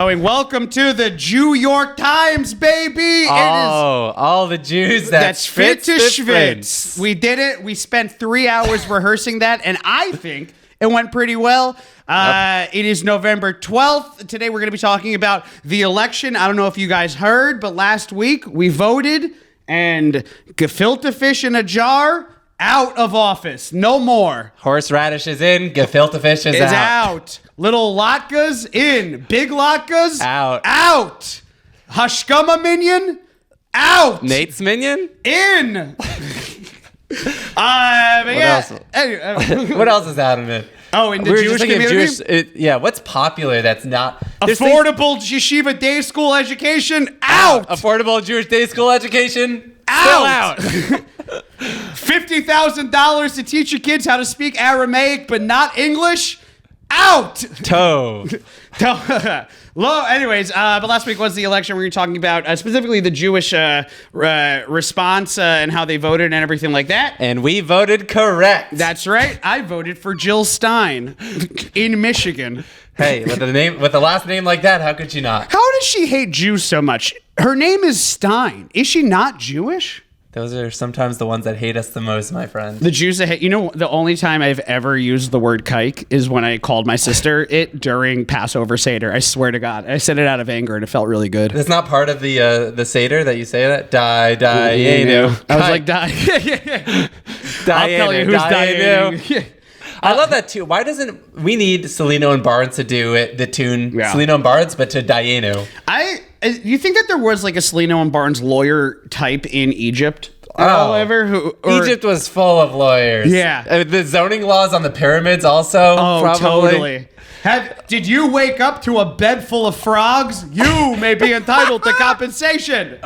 going, welcome to the Jew York Times, baby. Oh, all the Jews that's fit to schwitz. We did it. We spent 3 hours rehearsing that, and I think it went pretty well. It is November 12th. Today we're going to be talking about the election. I don't know if you guys heard, but last week we voted, and gefilte fish in a jar, out of office. No more. Horseradish is in, gefilte fish is out. Little latkes in. Big latkes out. Out. Hashkama minion out. Nate's minion in. What else is out of it? Oh, in the Jewish community? What's popular that's not... Affordable yeshiva day school education? Out! Affordable Jewish day school education? Out! Still out. $50,000 to teach your kids how to speak Aramaic but not English? Out! Toe. Low. Anyways, but last week was the election. We were talking about specifically the Jewish response and how they voted and everything like that. And we voted correct. That's right. I voted for Jill Stein in Michigan. Hey, with the last name like that, how could she not? How does she hate Jews so much? Her name is Stein. Is she not Jewish? Those are sometimes the ones that hate us the most, my friend. The Jews that hate... You know, the only time I've ever used the word kike is when I called my sister it during Passover Seder. I swear to God. I said it out of anger, and it felt really good. It's not part of the Seder that you say that? Dayenu. I was like, die. I'll tell you who's Dayenu. I love that too. Why doesn't we need Celino and Barnes to do it? The tune Celino and Barnes, but to Dayenu. You think that there was like a Celino and Barnes lawyer type in Egypt? Egypt was full of lawyers. Yeah, the zoning laws on the pyramids also. Oh, probably. Totally. Did you wake up to a bed full of frogs? You may be entitled to compensation.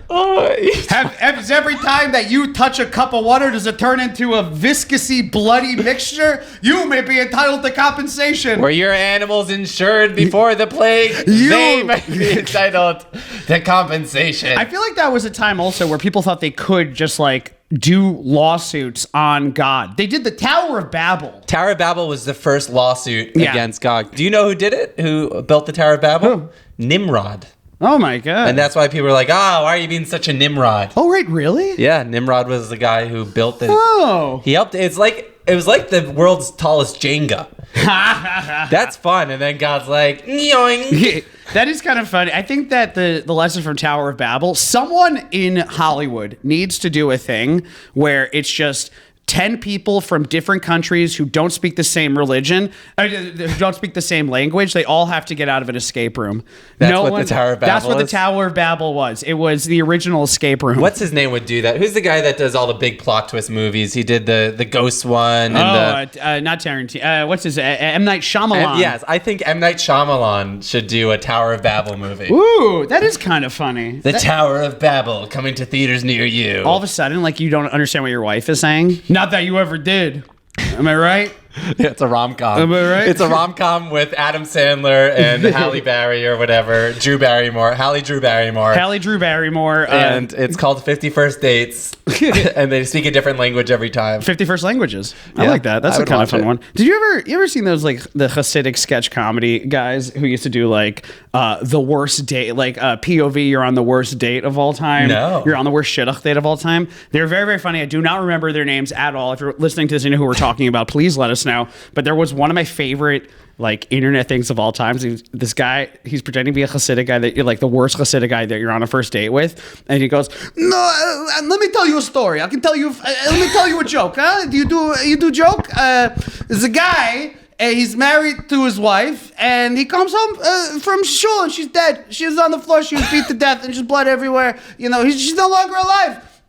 Has every time that you touch a cup of water, does it turn into a viscousy, bloody mixture? You may be entitled to compensation. Were your animals insured before the plague? They may be entitled to compensation. I feel like that was a time also where people thought they could just like do lawsuits on God. They did the Tower of Babel. Tower of Babel was the first lawsuit against God. Do you know who did it? Who built the Tower of Babel? Who? Nimrod. Oh my God. And that's why people are like, why are you being such a Nimrod? Oh, right, really? Yeah, Nimrod was the guy who built it. Oh. He helped. It was like the world's tallest Jenga. That's fun. And then God's like, yoing. That is kind of funny. I think that the lesson from Tower of Babel, someone in Hollywood needs to do a thing where it's just 10 people from different countries who don't speak the same religion, who don't speak the same language. They all have to get out of an escape room. The Tower of Babel That's what the Tower of Babel was. It was the original escape room. What's his name would do that? Who's the guy that does all the big plot twist movies? He did the Ghost one. Not Tarantino. What's his? M. Night Shyamalan. Yes, I think M. Night Shyamalan should do a Tower of Babel movie. Ooh, that is kind of funny. Tower of Babel coming to theaters near you. All of a sudden, like you don't understand what your wife is saying. Not that you ever did. Am I right? Yeah, it's a rom-com. Am I right? It's a rom-com with Adam Sandler and Halle Berry or whatever. Halle Drew Barrymore. And it's called 50 First Dates. And they speak a different language every time. 50 First Languages. I like that. That's a kind of fun one. Did you ever seen those like the Hasidic sketch comedy guys who used to do like the worst date, like POV, you're on the worst date of all time. No. You're on the worst shidduch date of all time. They're very, very funny. I do not remember their names at all. If you're listening to this and you know who we're talking about, please let us know. But there was one of my favorite like internet things of all time. This guy, he's pretending to be a Hasidic guy that you're like the worst Hasidic guy that you're on a first date with, and he goes, "No, let me tell you a story. I can tell you. Let me tell you a joke. Huh? You do joke? There's a guy." He's married to his wife, and he comes home from shul, and she's dead. She was on the floor. She was beat to death, and just blood everywhere. You know, she's no longer alive.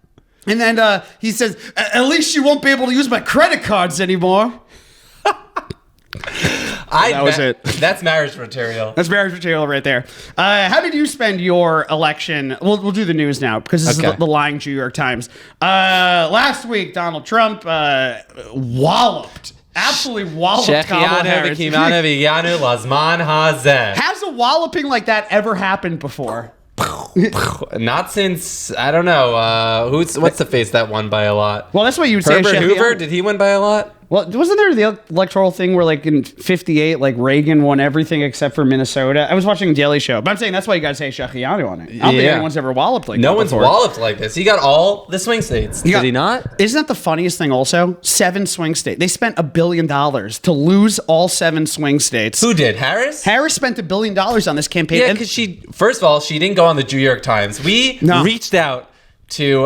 And then he says, "At least she won't be able to use my credit cards anymore." That was it. That's marriage material. That's marriage material right there. How did you spend your election? We'll do the news now because this is the lying New York Times. Last week, Donald Trump walloped. Absolutely walloped Kamala Harris. Has a walloping like that ever happened before? Not since, I don't know, what's the face that won by a lot? Well, that's what you would say. Herbert Hoover, did he win by a lot? Well, wasn't there the electoral thing where, like, in 58, like, Reagan won everything except for Minnesota? I was watching Daily Show, but I'm saying that's why you got to say Shechianu on it. I don't think anyone's ever walloped like that. No one's before. walloped like this. He got all the swing states. Did he not? Isn't that the funniest thing also? 7 swing states. They spent $1 billion to lose all 7 swing states. Who did? Harris? Harris spent $1 billion on this campaign. Yeah, because first of all, she didn't go on the New York Times. We reached out to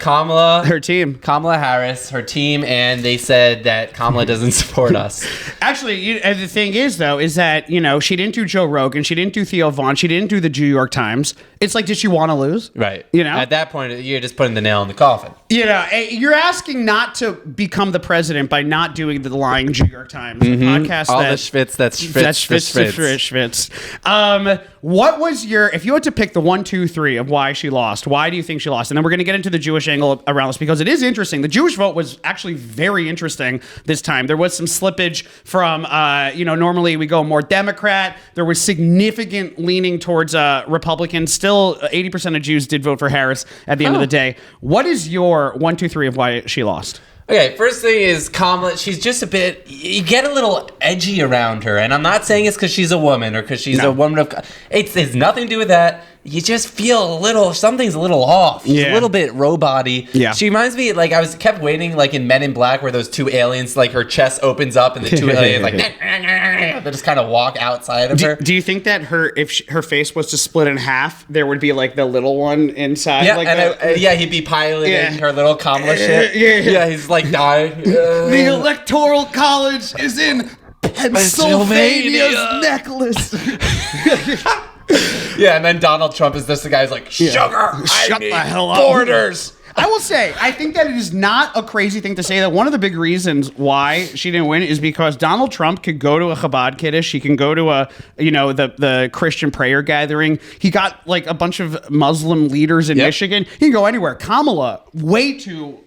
Kamala Harris, her team, and they said that Kamala doesn't support us. Actually, the thing is, though, is that, she didn't do Joe Rogan, she didn't do Theo Vaughn, she didn't do the New York Times. It's like, did she want to lose? Right. At that point, you're just putting the nail in the coffin. You're asking not to become the president by not doing the lying New York Times podcast. All the schwitz, that's Schwitz. What was if you had to pick the 1, 2, 3 of why she lost, why do you think she lost? And then we're going to get into the Jewish angle around this because it is interesting. The Jewish vote was actually very interesting this time. There was some slippage from, normally we go more Democrat. There was significant leaning towards Republican. Still, 80% of Jews did vote for Harris at the end of the day. What is your 1, 2, 3 of why she lost? Okay, first thing is Kamala. She's just you get a little edgy around her. And I'm not saying it's because she's a woman or because she's a woman of... It's nothing to do with that. You just feel something's a little off. She's a little bit robot-y. Yeah. She reminds me, like, kept waiting, like, in Men in Black, where those 2 aliens, like, her chest opens up and the 2 aliens, like, they just kind of walk outside of her. Do you think that if her face was to split in half, there would be, like, the little one inside? Yeah, like he'd be piloting her little Kamala ship. Yeah, he's, like, dying. The Electoral College is in Pennsylvania's necklace. Yeah, and then Donald Trump is just the guy who's like, sugar, shut the hell up. Borders. I will say, I think that it is not a crazy thing to say that one of the big reasons why she didn't win is because Donald Trump could go to a Chabad Kiddush. He can go to the Christian prayer gathering. He got like a bunch of Muslim leaders in Michigan. He can go anywhere. Kamala, way too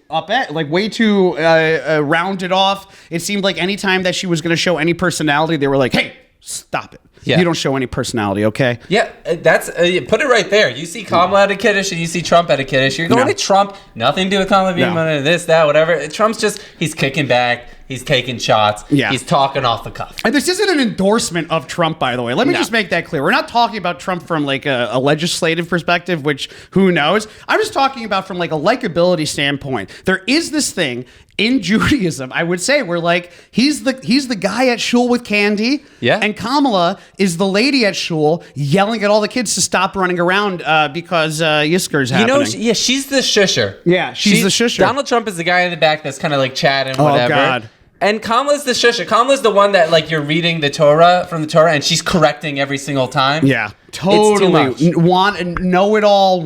rounded off. It seemed like anytime that she was going to show any personality, they were like, hey, stop it. Yeah. You don't show any personality, okay? Yeah, that's put it right there. You see Kamala at a Kiddush and you see Trump at a Kiddush. You're going to Trump, nothing to do with Kamala being this, that, whatever. Trump's he's kicking back. He's taking shots. Yeah. He's talking off the cuff. And this isn't an endorsement of Trump, by the way. Let me just make that clear. We're not talking about Trump from like a legislative perspective, which who knows. I'm just talking about from like a likability standpoint. There is this thing in Judaism, I would say, where like he's the guy at shul with candy, and Kamala is the lady at shul yelling at all the kids to stop running around because Yisker's happening. She's the shusher. Yeah, she's the shusher. Donald Trump is the guy in the back that's kind of like chatting, whatever. Oh God. And Kamala's the shusher. Kamala's the one that like you're reading the Torah from the Torah, and she's correcting every single time. Yeah, totally. It's too much. Know it all.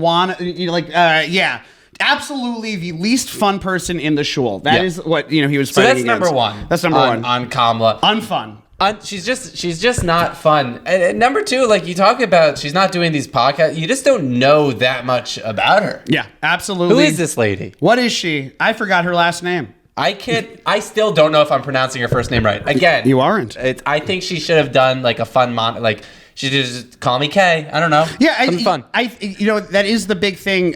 Absolutely the least fun person in the shul. That is what he was fighting against. Number one. That's number one on Kamala. Unfun. She's just not fun. And number 2, like you talk about, she's not doing these podcasts. You just don't know that much about her. Yeah, absolutely. Who is this lady? What is she? I forgot her last name. I still don't know if I'm pronouncing her first name right. Again, you aren't. I think she should have done like a fun she just call me Kay. I don't know. Yeah, something fun. That is the big thing.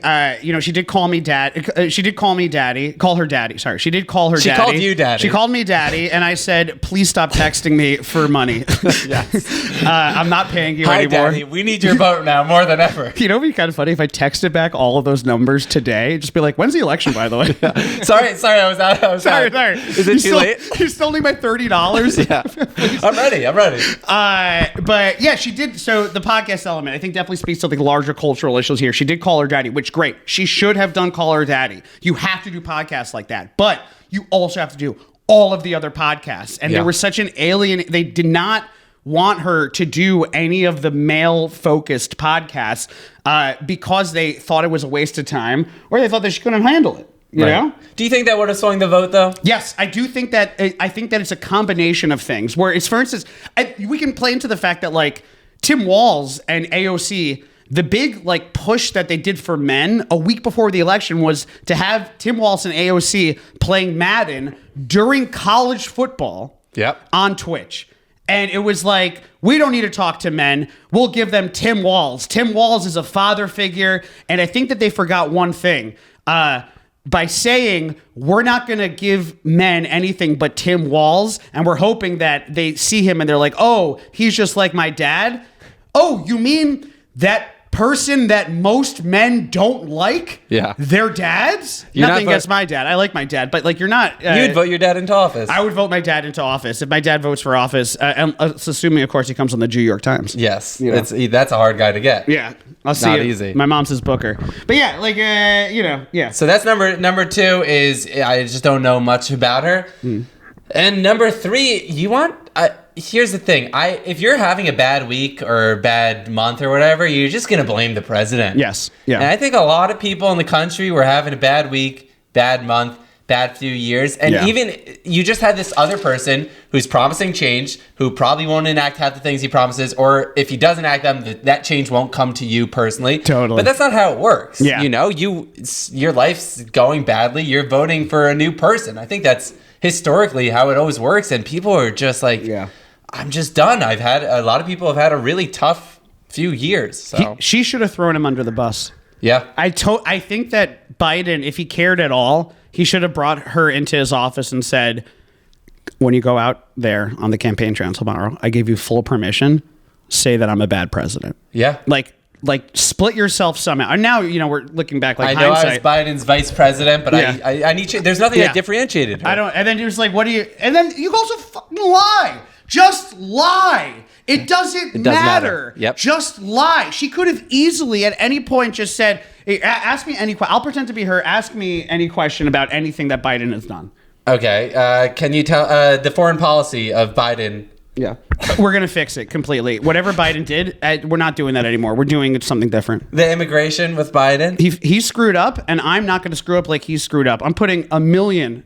She did call me dad. She did call me daddy. Call her daddy. Sorry, she did call her daddy. She called you daddy. She called me daddy, and I said, "Please stop texting me for money. Yes. I'm not paying you anymore. Daddy, we need your vote now more than ever." It'd be kind of funny if I texted back all of those numbers today. Just be like, "When's the election, by the way?" Sorry, I was out. Sorry. Is it too late? You still need my $30. Yeah, I'm ready. But yeah, she did. So the podcast element, I think, definitely speaks to the larger cultural issues here. She did call her daddy, which great. She should have done call her daddy. You have to do podcasts like that, but you also have to do all of the other podcasts. And there was such an alien. They did not want her to do any of the male-focused podcasts because they thought it was a waste of time, or they thought that she couldn't handle it. You know? Do you think that would have swung the vote, though? Yes, I do think that. I think that it's a combination of things. Where it's, for instance, we can play into the fact that like Tim Walz and AOC, the big like push that they did for men a week before the election was to have Tim Walz and AOC playing Madden during college football on Twitch. And it was like, we don't need to talk to men. We'll give them Tim Walz. Tim Walz is a father figure. And I think that they forgot one thing. by saying we're not going to give men anything but Tim Walz, and we're hoping that they see him and they're like, oh, he's just like my dad. Oh, you mean that person that most men don't like? Yeah. Their dads? Nothing against my dad. I like my dad, but like you're not. You'd vote your dad into office. I would vote my dad into office. If my dad votes for office, and assuming, of course, he comes on the New York Times. Yes. That's a hard guy to get. Yeah. I'll see. Not easy. My mom's his booker. But yeah, like, yeah. So that's number 2 is I just don't know much about her. And number 3, here's the thing. If you're having a bad week or bad month or whatever, you're just going to blame the president. Yes. Yeah. And I think a lot of people in the country were having a bad week, bad month, bad few years. And even you just had this other person who's promising change, who probably won't enact half the things he promises, or if he does enact them, that change won't come to you personally. Totally. But that's not how it works. Yeah. You know, your life's going badly. You're voting for a new person. I think that's historically how it always works. And people are just like, I'm just done. A lot of people have had a really tough few years. So she should have thrown him under the bus. Yeah. I think that Biden, if he cared at all, he should have brought her into his office and said, when you go out there on the campaign trail tomorrow, I give you full permission. Say that I'm a bad president. Yeah. Like split yourself somehow. And now, we're looking back like I know hindsight. I was Biden's vice president, but I need to, there's nothing that differentiated her. I don't. And then he was like, what do you, and then you also fucking lie. Just lie. It doesn't matter. Yep. Just lie. She could have easily at any point just said, hey, ask me any question. I'll pretend to be her. Ask me any question about anything that Biden has done. Okay. Can you tell the foreign policy of Biden? Yeah. We're going to fix it completely. Whatever Biden did, we're not doing that anymore. We're doing something different. The immigration with Biden? He screwed up, and I'm not going to screw up like he screwed up. I'm putting 1.5 million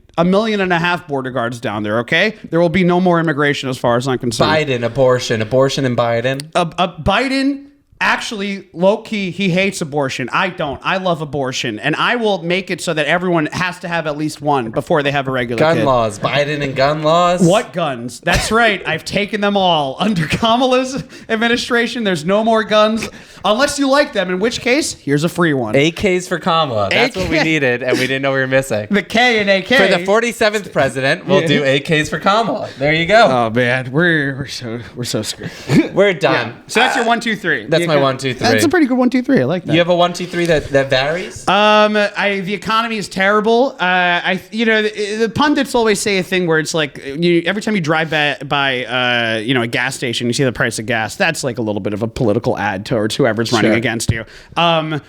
border guards down there, okay? There will be no more immigration as far as I'm concerned. Biden, abortion and Biden. Biden, actually, low-key, he hates abortion. I don't. I love abortion. And I will make it so that everyone has to have at least one before they have a regular kid. Gun laws. Biden and gun laws? What guns? That's right. I've taken them all. Under Kamala's administration, there's no more guns. Unless you like them, in which case, here's a free one. AKs for Kamala. That's what we needed, and we didn't know we were missing. The K in AK. For the 47th president, we'll do AKs for Kamala. There you go. Oh, man. We're so screwed. We're done. Yeah. So that's your 1, 2, 3. That's my 1, 2, 3. That's a pretty good 1, 2, 3. I like that. You have a 1, 2, 3 that varies? The economy is terrible. The pundits always say a thing where it's like every time you drive by a gas station, you see the price of gas. That's like a little bit of a political ad towards whoever's running against you. I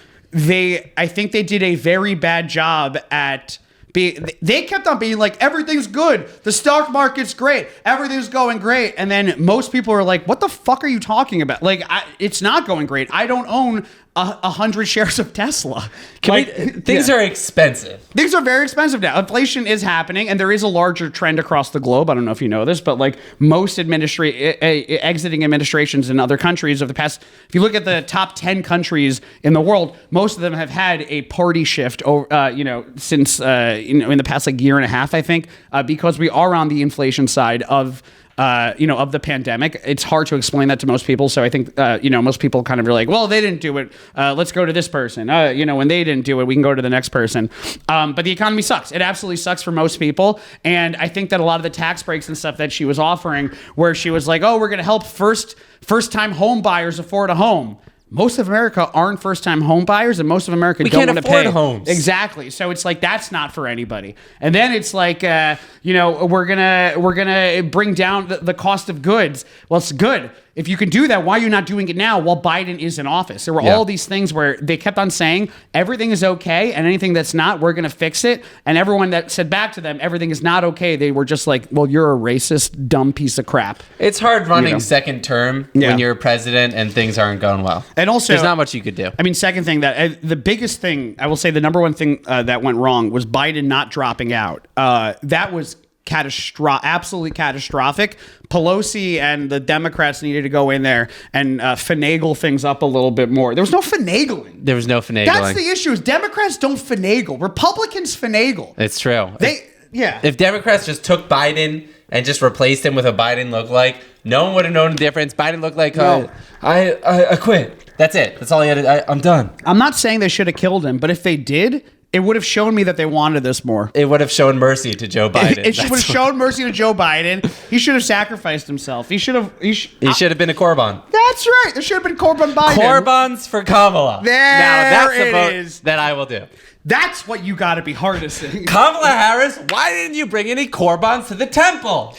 think they did a very bad job at. They kept on being like, everything's good. The stock market's great. Everything's going great. And then most people are like, what the fuck are you talking about? Like, it's not going great. I don't own 100 shares of Tesla. Things are expensive. Things are very expensive now. Inflation is happening, and there is a larger trend across the globe. I don't know if you know this, but like most exiting administrations in other countries of the past, if you look at the top 10 countries in the world, most of them have had a party shift since in the past like year and a half, I think, because we are on the inflation side of the pandemic. It's hard to explain that to most people. So I think, most people kind of are like, well, they didn't do it. Let's go to this person. When they didn't do it, we can go to the next person. But the economy sucks. It absolutely sucks for most people. And I think that a lot of the tax breaks and stuff that she was offering, where she was like, oh, we're going to help first-time home buyers afford a home. Most of America aren't first-time home buyers, and most of America don't want to pay. We can't afford homes. Exactly. So it's like that's not for anybody. And then it's like, we're gonna bring down the cost of goods. Well, it's good. If you can do that, why are you not doing it now while Biden is in office? There were all these things where they kept on saying everything is okay, and anything that's not, we're going to fix it. And everyone that said back to them, everything is not okay, they were just like, well, you're a racist, dumb piece of crap. It's hard running second term when you're president and things aren't going well. And also, there's not much you could do. I mean, second thing, that the biggest thing, I will say the number one thing that went wrong was Biden not dropping out. That was absolutely catastrophic. Pelosi and the Democrats needed to go in there and finagle things up a little bit more. There was no finagling. That's the issue. Is Democrats don't finagle. Republicans finagle. It's true. If Democrats just took Biden and just replaced him with a Biden lookalike, no one would have known the difference. Biden looked like, I quit. That's it. That's all he had. I'm done. I'm not saying they should have killed him, but if they did, It would have shown me that they wanted this more. It would have shown mercy to Joe Biden. It would have shown mercy to Joe Biden. He should have sacrificed himself. He should have been a Korban. That's right. There should have been Korban Biden. Korbans for Kamala. Now that's the vote that I will do. That's what you got to be harnessing. Kamala Harris, why didn't you bring any Korbans to the temple?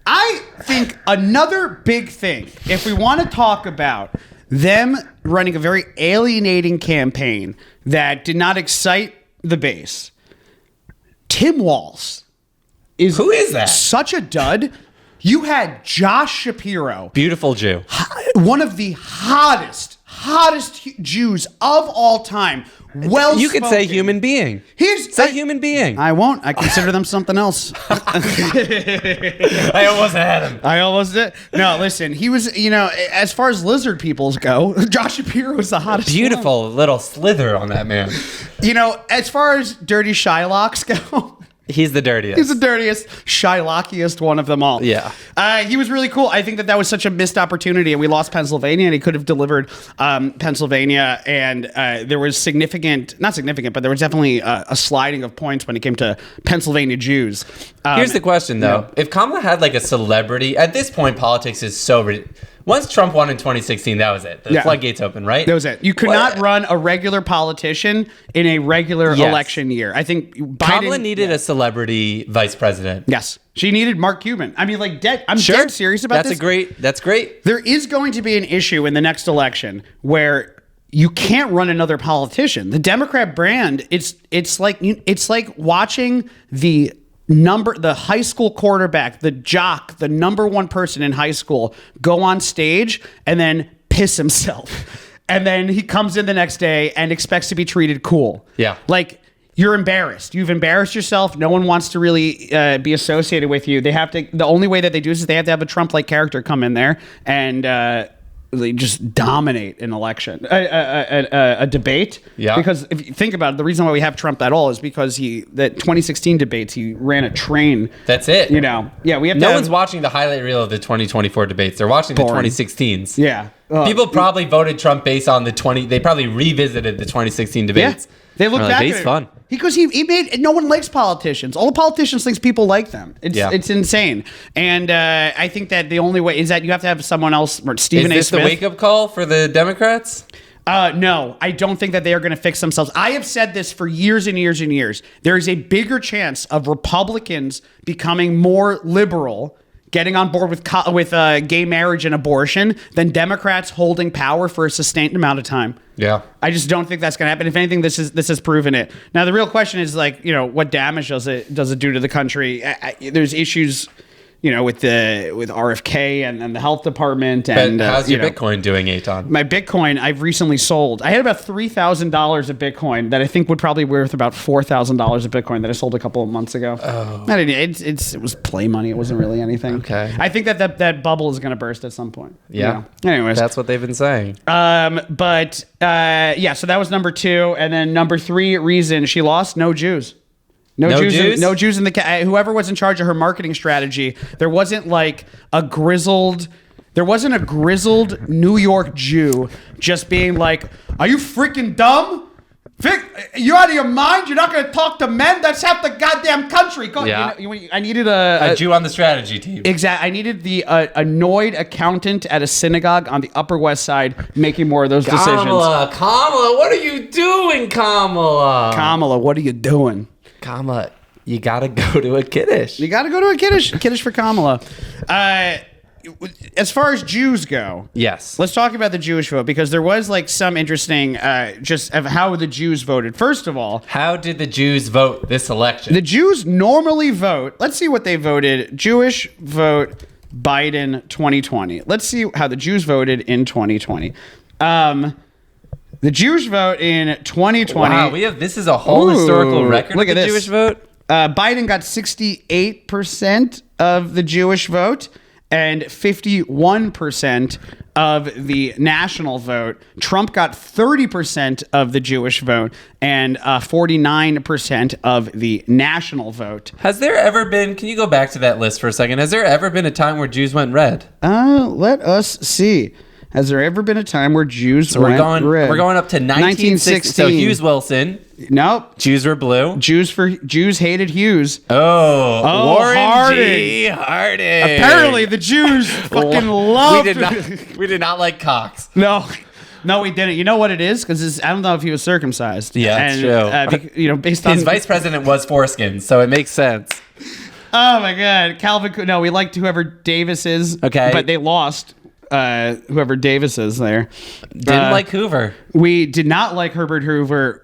I think another big thing, if we want to talk about them running a very alienating campaign that did not excite the base, Tim Walz Who is that? Such a dud. You had Josh Shapiro, beautiful Jew, one of the hottest Jews of all time. Well, you could say human being. He's a human being. I won't. I consider them something else. I almost had him. I almost did. No, listen. He was, as far as lizard peoples go, Josh Shapiro was the hottest. Beautiful little slither on that man. As far as dirty Shylocks go. He's the dirtiest. He's the dirtiest, Shylockiest one of them all. Yeah. He was really cool. I think that was such a missed opportunity, and we lost Pennsylvania, and he could have delivered Pennsylvania, and there was not significant, but there was definitely a sliding of points when it came to Pennsylvania Jews. Here's the question, though. If Kamala had like a celebrity, at this point, politics is so once Trump won in 2016, that was it. The floodgates open, right? That was it. You could not run a regular politician in a regular election year. I think Biden, Kamala needed a celebrity vice president. Yes. She needed Mark Cuban. I mean, I'm dead serious about this. That's great. There is going to be an issue in the next election where you can't run another politician. The Democrat brand, it's like watching the high school quarterback, the jock, the number one person in high school go on stage and then piss himself. And then he comes in the next day and expects to be treated cool. Yeah. Like, you're embarrassed. You've embarrassed yourself. No one wants to really be associated with you. The only way that they do this is they have to have a Trump-like character come in there and they just dominate an election, a debate. Yeah. Because if you think about it, the reason why we have Trump at all is because that 2016 debates, he ran a train. That's it. Yeah. We have. No one's watching the highlight reel of the 2024 debates. They're watching the 2016s. Yeah. People probably voted Trump based on they probably revisited the 2016 debates. Yeah. They look back at it. Fun. Because he made, no one likes politicians. All the politicians think people like them. It's insane. And I think that the only way is that you have to have someone else, Stephen A. Smith. Is this the wake-up call for the Democrats? No, I don't think that they are going to fix themselves. I have said this for years and years and years. There is a bigger chance of Republicans becoming more liberal, getting on board with gay marriage and abortion, than Democrats holding power for a sustained amount of time. Yeah. I just don't think that's going to happen. If anything, this has proven it. Now, the real question is what damage does it do to the country? There's issues, with RFK and the health department. And how's your Bitcoin doing, Eitan? My Bitcoin, I've recently sold. I had about $3,000 of Bitcoin that I think would probably be worth about $4,000 of Bitcoin that I sold a couple of months ago. Oh. It was play money. It wasn't really anything. Okay. I think that bubble is going to burst at some point. Yeah. Anyways. That's what they've been saying. So that was number 2. And then number 3 reason she lost, no Jews. No Jews in the whoever was in charge of her marketing strategy. There wasn't a grizzled New York Jew just being like, "Are you freaking dumb? You're out of your mind. You're not going to talk to men. That's half the goddamn country." Yeah. I needed a Jew on the strategy team. Exactly. I needed the annoyed accountant at a synagogue on the Upper West Side making more of those decisions. Kamala, what are you doing, Kamala? Kamala, what are you doing? Kamala, you gotta go to a kiddush. You gotta go to a kiddush for Kamala. As far as Jews go, yes, let's talk about the Jewish vote, because there was some interesting just of how the Jews voted. First of all, how did the Jews vote this election? The Jews normally vote. Let's see what they voted. Jewish vote Biden 2020. Let's see how the Jews voted in 2020. The Jewish vote in 2020. Wow, this is a whole historical record. Look of at the this. Jewish vote. Biden got 68% of the Jewish vote and 51% of the national vote. Trump got 30% of the Jewish vote and 49% of the national vote. Has there ever been, can you go back to that list for a second? Has there ever been a time where Jews went red? Let us see. has there ever been a time where Jews So went red? we're going up to 1916. So Hughes Wilson. Nope. Jews were blue. Jews hated Hughes. Oh, Warren Harding. G. Harding. Apparently the Jews fucking loved. We did not like Cox. No, we didn't. You know what it is? Because I don't know if he was circumcised. Yeah, that's true. Based on his vice president was foreskin, so it makes sense. Oh my God, Calvin. No, we liked whoever Davis is. Okay, but they lost. Whoever Davis is there. Didn't like Hoover. We did not like Herbert Hoover.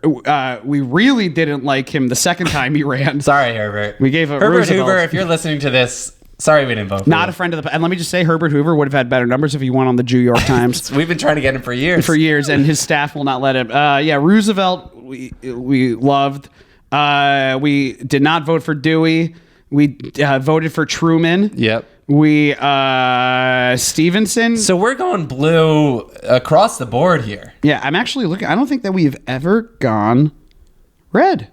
We really didn't like him the second time he ran. Sorry, Herbert. We gave Herbert Roosevelt. Hoover. If you're listening to this, sorry we didn't vote for Not you. a friend of the. And let me just say, Herbert Hoover would have had better numbers if he won on the New York Times. We've been trying to get him for years. And his staff will not let him. Roosevelt. We loved. We did not vote for Dewey. We voted for Truman. Yep. We Stevenson. So we're going blue across the board here. Yeah, I'm actually looking. I don't think that we've ever gone red.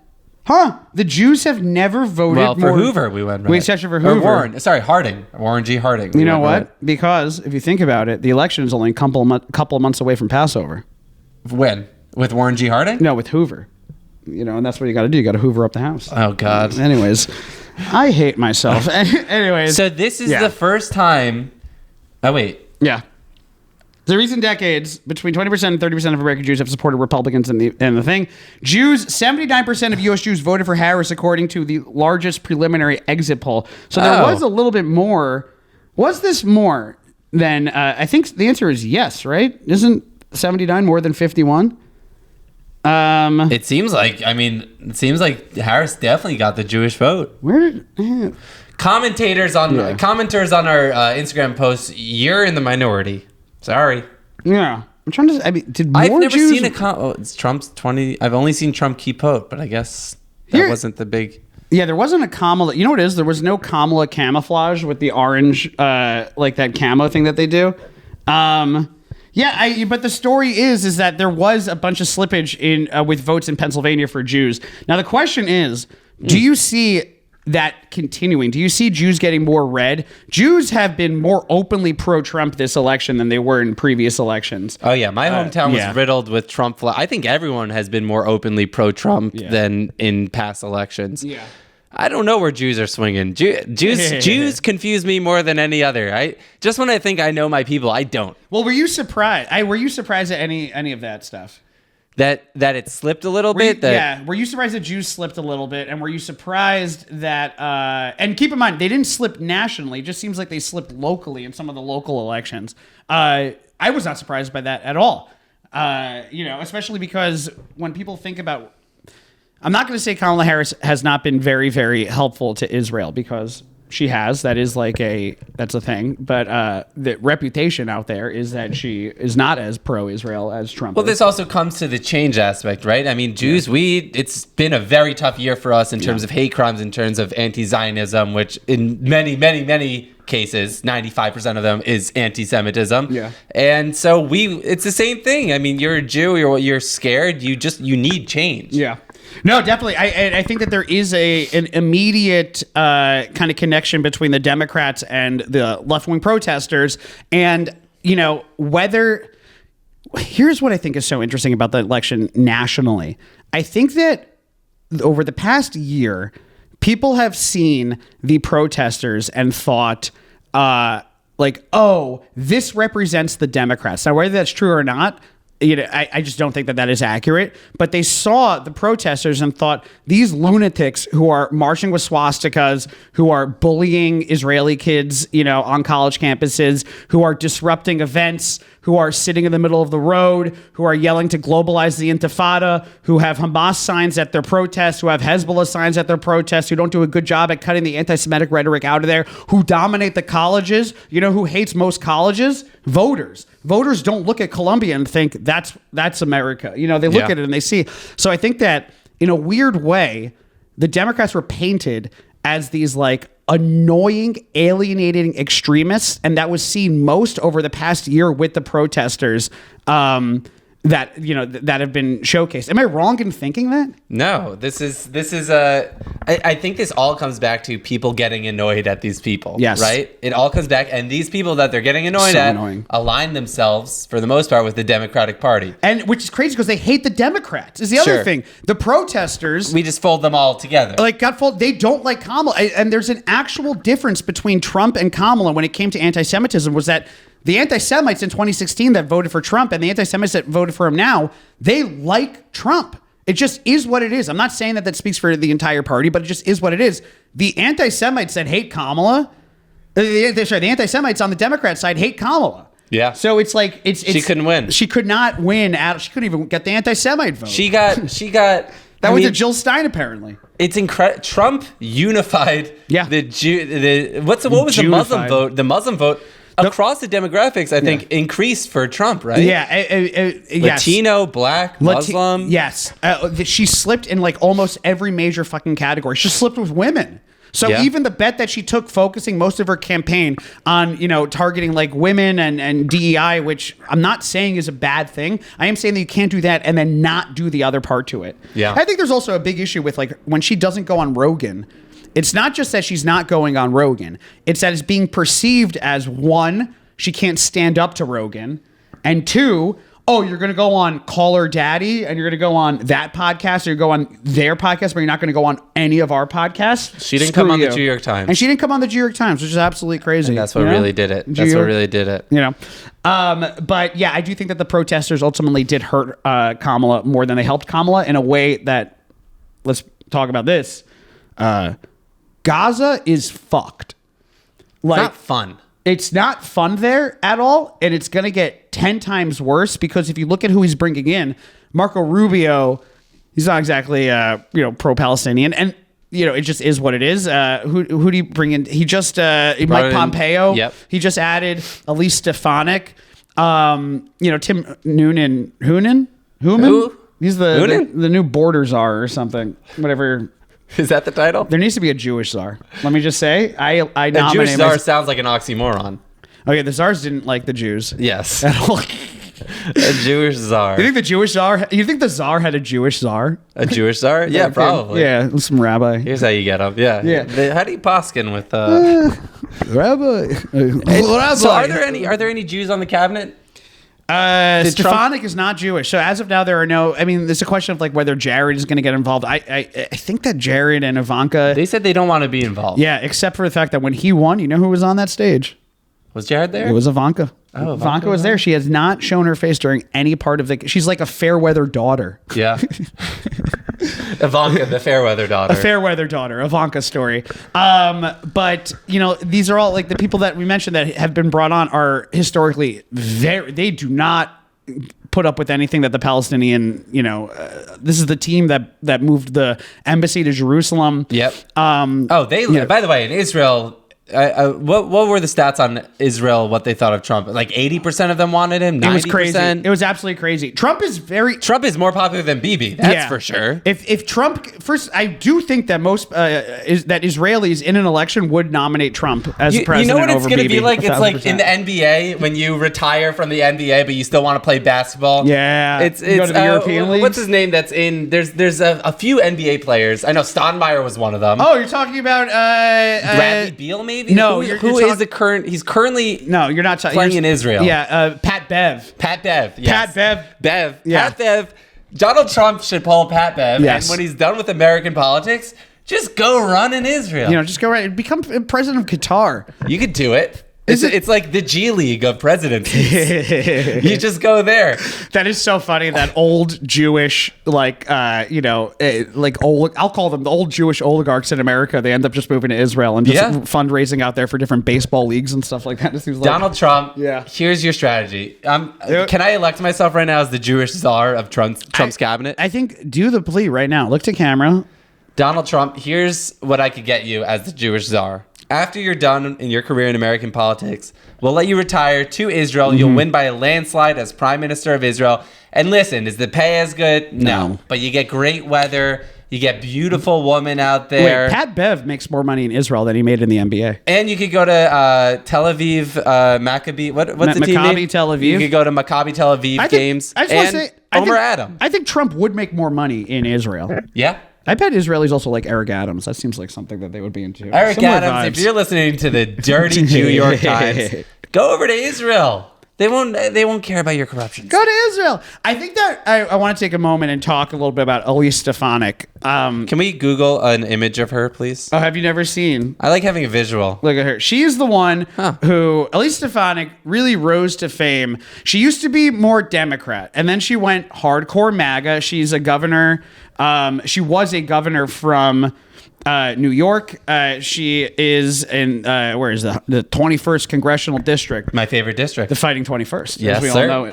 Huh? The Jews have never voted. Well, for Hoover, we went red. With exception for Hoover. Harding. Warren G. Harding. You know what? Because if you think about it, the election is only a couple of months away from Passover. When? With Warren G. Harding? No, with Hoover. And that's what you got to do. You got to Hoover up the house. Oh God. Anyways, I hate myself. Anyways. So this is the first time. Oh wait. Yeah. The recent decades, between 20% and 30% of American Jews have supported Republicans in the thing. Jews, 79% of U.S. Jews voted for Harris, according to the largest preliminary exit poll. So there was a little bit more. Was this more than? I think the answer is yes. Right? Isn't 79 more than 51? It seems like Harris definitely got the Jewish vote. Commenters on our Instagram posts, you're in the minority. Sorry. Yeah, I'm trying to. Did more I've never Jews seen it's Trump's 20. I've only seen Trump keep vote, but I guess that wasn't the big. Yeah, there wasn't a Kamala. You know what it is? There was no Kamala camouflage with the orange, like that camo thing that they do. But the story is that there was a bunch of slippage in with votes in Pennsylvania for Jews. Now the question is, do you see that continuing? Do you see Jews getting more red? Jews have been more openly pro-Trump this election than they were in previous elections. Oh yeah, my hometown was riddled with Trump. I think everyone has been more openly pro-Trump than in past elections. Yeah. I don't know where Jews are swinging. Jews confuse me more than any other. Just when I think I know my people, I don't. Well, were you surprised? Were you surprised at any of that stuff? That it slipped a little bit? Were you surprised that Jews slipped a little bit? And were you surprised that... and keep in mind, they didn't slip nationally. It just seems like they slipped locally in some of the local elections. I was not surprised by that at all. Especially because when people think about... I'm not going to say Kamala Harris has not been very, very helpful to Israel, because she has. That's a thing. But the reputation out there is that she is not as pro-Israel as Trump is. This also comes to the change aspect, right? I mean, Jews, it's been a very tough year for us in terms of hate crimes, in terms of anti-Zionism, which in many, many, many cases, 95% of them is anti-Semitism. Yeah. And so it's the same thing. I mean, you're a Jew, you're scared, you need change. Yeah. No, definitely. I think that there is an immediate kind of connection between the Democrats and the left-wing protesters. And, here's what I think is so interesting about the election nationally. I think that over the past year, people have seen the protesters and thought, this represents the Democrats. Now, whether that's true or not, I just don't think that is accurate. But they saw the protesters and thought, these lunatics who are marching with swastikas, who are bullying Israeli kids, on college campuses, who are disrupting events, who are sitting in the middle of the road, who are yelling to globalize the Intifada, who have Hamas signs at their protests, who have Hezbollah signs at their protests, who don't do a good job at cutting the anti-Semitic rhetoric out of there, who dominate the colleges. Who hates most colleges? Voters. Voters don't look at Columbia and think that's America. They look at it and they see. So I think that in a weird way, the Democrats were painted as these annoying, alienating extremists, and that was seen most over the past year with the protesters. that that have been showcased. Am I wrong in thinking that? No, this is I think this all comes back to people getting annoyed at these people. Yes. Right? It all comes back, and these people that they're getting annoyed So at annoying. align themselves for the most part with the Democratic Party. And which is crazy because they hate the Democrats is the other Sure. thing. The protesters, We just fold them all together. they don't like Kamala. And there's an actual difference between Trump and Kamala when it came to anti-Semitism was that the anti-Semites in 2016 that voted for Trump and the anti-Semites that voted for him now, they like Trump. It just is what it is. I'm not saying that speaks for the entire party, but it just is what it is. The anti-Semites that hate Kamala, the anti-Semites on the Democrat side hate Kamala. Yeah. So it's like she couldn't win. She could not win. She couldn't even get the anti-Semite vote. She got that went to Jill Stein apparently. It's incredible. Trump unified Yeah. what was the Muslim Junified. vote? The Muslim vote across the demographics, I think, increased for Trump, right? Yeah. Yes. Latino, black, Muslim. Yes. She slipped in like almost every major fucking category. She slipped with women. So Yeah. even the bet that she took focusing most of her campaign on, targeting like women and DEI, which I'm not saying is a bad thing. I am saying that you can't do that and then not do the other part to it. Yeah. I think there's also a big issue with like when she doesn't go on Rogan. It's not just that she's not going on Rogan. It's that it's being perceived as one, she can't stand up to Rogan, and two, oh, you're going to go on Call Her Daddy and you're going to go on that podcast or you go on their podcast, but you're not going to go on any of our podcasts. She didn't Screw come on you. the New York Times. And she didn't come on the New York Times, which is absolutely crazy. And that's what really did it. That's what really did it. But yeah, I do think that the protesters ultimately did hurt Kamala more than they helped Kamala in a way that, let's talk about this. Gaza is fucked. Like, Not fun. It's not fun there at all, and it's going to get 10 times worse because if you look at who he's bringing in, Marco Rubio, he's not exactly pro-Palestinian, and it just is what it is. Who do you bring in? He just Mike Pompeo. Yep. He just added Elise Stefanik. Tim Hoonan. Who? He's the new border czar or something. Whatever. Is that the title? There needs to be a Jewish czar. Let me just say, I A nominate Jewish czar sounds like an oxymoron. Okay, the czars didn't like the Jews. Yes. At all. A Jewish czar. You think the Jewish czar? You think the czar had a Jewish czar? A Jewish czar? Yeah, Okay. probably. Yeah, some rabbi. Here's how you get them. Yeah. Yeah. How do you poskin with? Rabbi. So are there any Jews on the cabinet? Stefanik is not Jewish. So as of now, there are no. I mean, there's a question of like whether Jared is going to get involved. I think that Jared and Ivanka. They said they don't want to be involved. Yeah, except for the fact that when he won, you know who was on that stage? Was Jared there? It was Ivanka. Oh, Ivanka was there. She has not shown her face during any part of the. She's like a fair weather daughter. Yeah. Ivanka, the Fairweather daughter. A fair weather daughter, Ivanka story. But these are all like the people that we mentioned that have been brought on are historically they do not put up with anything that the Palestinian, this is the team that moved the embassy to Jerusalem. Yep. By the way, in Israel, what were the stats on Israel? What they thought of Trump? Like 80% of them wanted him. 90%? It was crazy. It was absolutely crazy. Trump is more popular than Bibi. That's for sure. If Trump first, I do think that most that Israelis in an election would nominate Trump as president. You know what it's going to be like? It's 1,000%. like in the NBA when you retire from the NBA, but you still want to play basketball. Yeah, it's go to the European leagues. What's his name? That's in. There's a few NBA players. I know Stoudemire was one of them. Oh, you're talking about Bradley Beal, maybe? No, who is the current? He's currently you're not playing in Israel. Yeah, Pat Bev. Pat Bev. Yes. Pat Bev. Yeah. Pat Bev. Donald Trump should pull Pat Bev, yes. And when he's done with American politics, just go run in Israel. Just go right. Become president of Qatar. You could do it. It's like the G League of presidencies. You just go there. That is so funny. That old Jewish, old, I'll call them the old Jewish oligarchs in America. They end up just moving to Israel and just fundraising out there for different baseball leagues and stuff like that. It seems like Donald Trump. Yeah. Here's your strategy. Can I elect myself right now as the Jewish czar of Trump's cabinet? I think do the plea right now. Look to camera. Donald Trump. Here's what I could get you as the Jewish czar. After you're done in your career in American politics, we'll let you retire to Israel. You'll win by a landslide as Prime Minister of Israel. And listen, is the pay as good? No. But you get great weather. You get beautiful women out there. Wait, Pat Bev makes more money in Israel than he made in the NBA. And you could go to Tel Aviv, Maccabi. What's the team name? Maccabi Tel Aviv. You could go to Maccabi Tel Aviv games. I just want to say, Adam. I think Trump would make more money in Israel. Yeah. I bet Israelis also like Eric Adams. That seems like something that they would be into. Eric Similar Adams, vibes. if you're listening to the dirty New York Times, go over to Israel. They won't care about your corruption. Go to Israel. I think that I want to take a moment and talk a little bit about Elise Stefanik. Can we Google an image of her, please? Oh, have you never seen? I like having a visual. Look at her. She is the one who, Elise Stefanik, really rose to fame. She used to be more Democrat, and then she went hardcore MAGA. She's a governor. She was a governor from New York. She is in where is the 21st congressional district? My favorite district, the Fighting 21st. Yes, as we sir. all know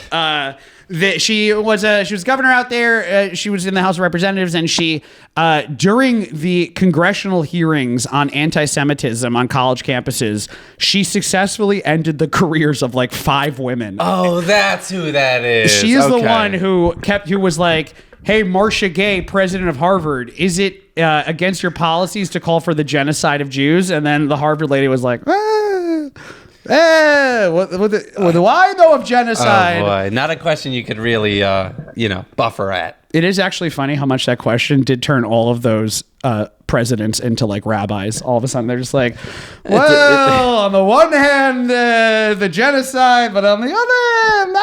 it. She was governor out there. She was in the House of Representatives, and she during the congressional hearings on anti-Semitism on college campuses, she successfully ended the careers of like 5 women. Oh, that's who that is. She is the one who was like, hey, Marcia Gay, president of Harvard, is it against your policies to call for the genocide of Jews? And then the Harvard lady was like, what do I know of genocide? Oh boy, not a question you could really, buffer at. It is actually funny how much that question did turn all of those presidents into like rabbis. All of a sudden, they're just like, well, on the one hand, the genocide, but on the other hand,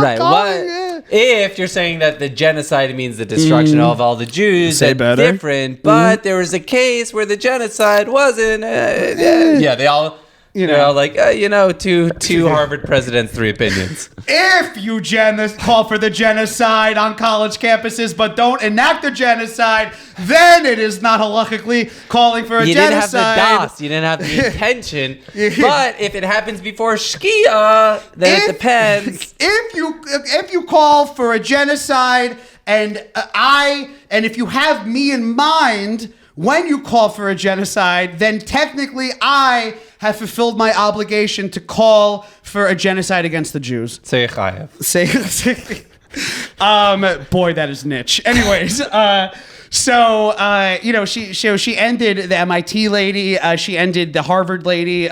right. What if you're saying that the genocide means the destruction of all the Jews? Say that's better. different, but there was a case where the genocide wasn't. Yeah, they all. Two Harvard presidents, 3 opinions. If you call for the genocide on college campuses, but don't enact the genocide, then it is not halakhically calling for a genocide. You didn't have the intention. But if it happens before Shkia, then it depends. If you call for a genocide, and if you have me in mind when you call for a genocide, then technically I have fulfilled my obligation to call for a genocide against the Jews. Say chayav. Boy, that is niche. Anyways, she ended the MIT lady. She ended the Harvard lady.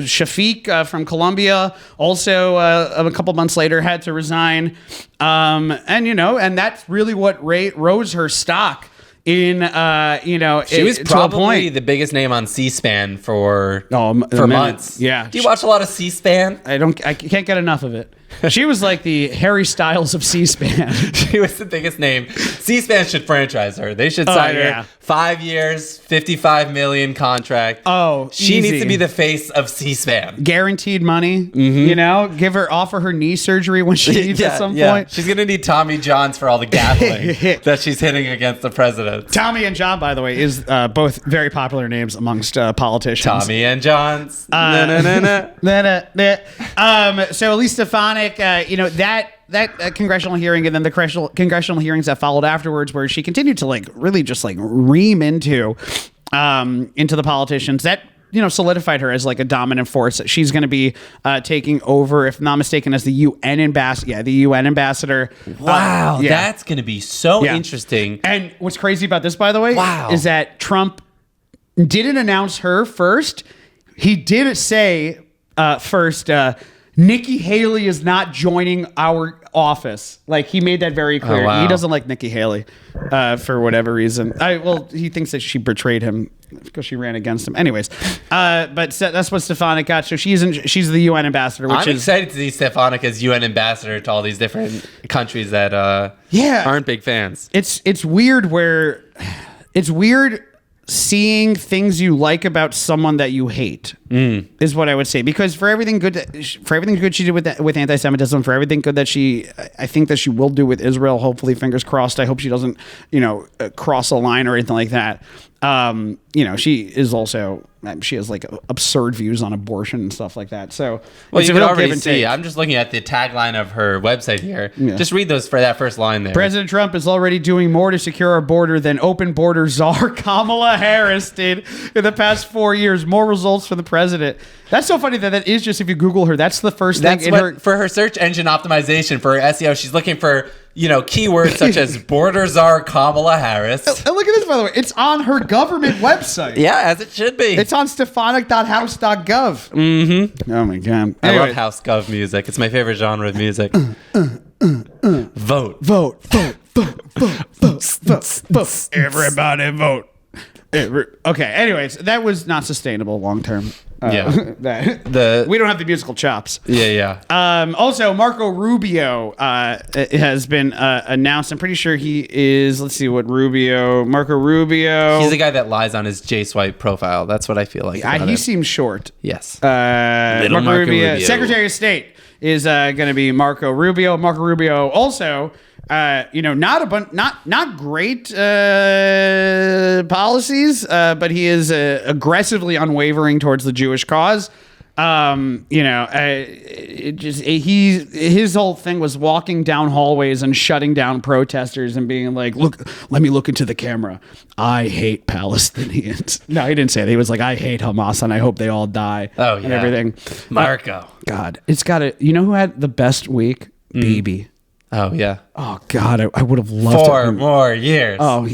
Shafiq from Columbia also a couple months later had to resign. And that's really what rose her stock. She was probably the biggest name on C-SPAN for months. Yeah. Do you watch a lot of C-SPAN? I can't get enough of it. She was like the Harry Styles of C-SPAN. She was the biggest name. C-SPAN should franchise her. They should sign her 5 years, $55 million contract. Oh, she needs to be the face of C-SPAN. Guaranteed money. Offer her knee surgery when she needs at some point. She's gonna need Tommy Johns for all the gaveling that she's hitting against the president. Tommy and John, by the way, is both very popular names amongst politicians. Tommy and Johns. So Elise Stefanik, that congressional hearing, and then the congressional hearings that followed afterwards, where she continued to really just ream into the politicians, that solidified her as like a dominant force. She's going to be taking over, if not mistaken, as the UN ambassador. Yeah, the UN ambassador. Wow, that's going to be so interesting. And what's crazy about this, by the way, is that Trump didn't announce her first. He did say first, Nikki Haley is not joining our office. Like, he made that very clear. Oh, wow. He doesn't like Nikki Haley for whatever reason. He thinks that she betrayed him because she ran against him. Anyways, but that's what Stefanik got. So she's the UN ambassador. I'm excited to see Stefanik as UN ambassador to all these different countries that aren't big fans. It's weird seeing things you like about someone that you hate is what I would say, because for everything good she did with anti-Semitism, for everything good that I think that she will do with Israel, hopefully, fingers crossed. I hope she doesn't cross a line or anything like that. She has like absurd views on abortion and stuff like that. So you can already see. I'm just looking at the tagline of her website here. Yeah. Just read those for that first line there. President Trump is already doing more to secure our border than open border czar Kamala Harris did in the past 4 years. More results for the president. That's so funny that is just, if you Google her, that's the first thing for her search engine optimization for her SEO. She's looking for keywords such as border czar Kamala Harris. And look at this, by the way. It's on her government website. Yeah, as it should be. It's on stefanik.house.gov. Mm-hmm. Oh, my God. I love house gov music. It's my favorite genre of music. Vote. Vote. Everybody vote. Okay, anyways, that was not sustainable long term. We don't have the musical chops. Yeah. Also, Marco Rubio has been announced. I'm pretty sure he is. Let's see what Marco Rubio. He's the guy that lies on his J-Swipe profile. That's what I feel like. He seems short. Yes. Marco Rubio. Secretary of State is going to be Marco Rubio. Marco Rubio also. Not great policies, but he is aggressively unwavering towards the Jewish cause. His whole thing was walking down hallways and shutting down protesters and being like, "Look, let me look into the camera. I hate Palestinians." No, he didn't say that. He was like, "I hate Hamas and I hope they all die." Oh yeah, and everything. Marco. God, it's got to. You know who had the best week? Bibi. Oh, yeah. Oh, God, I would have loved 4 more years. Oh,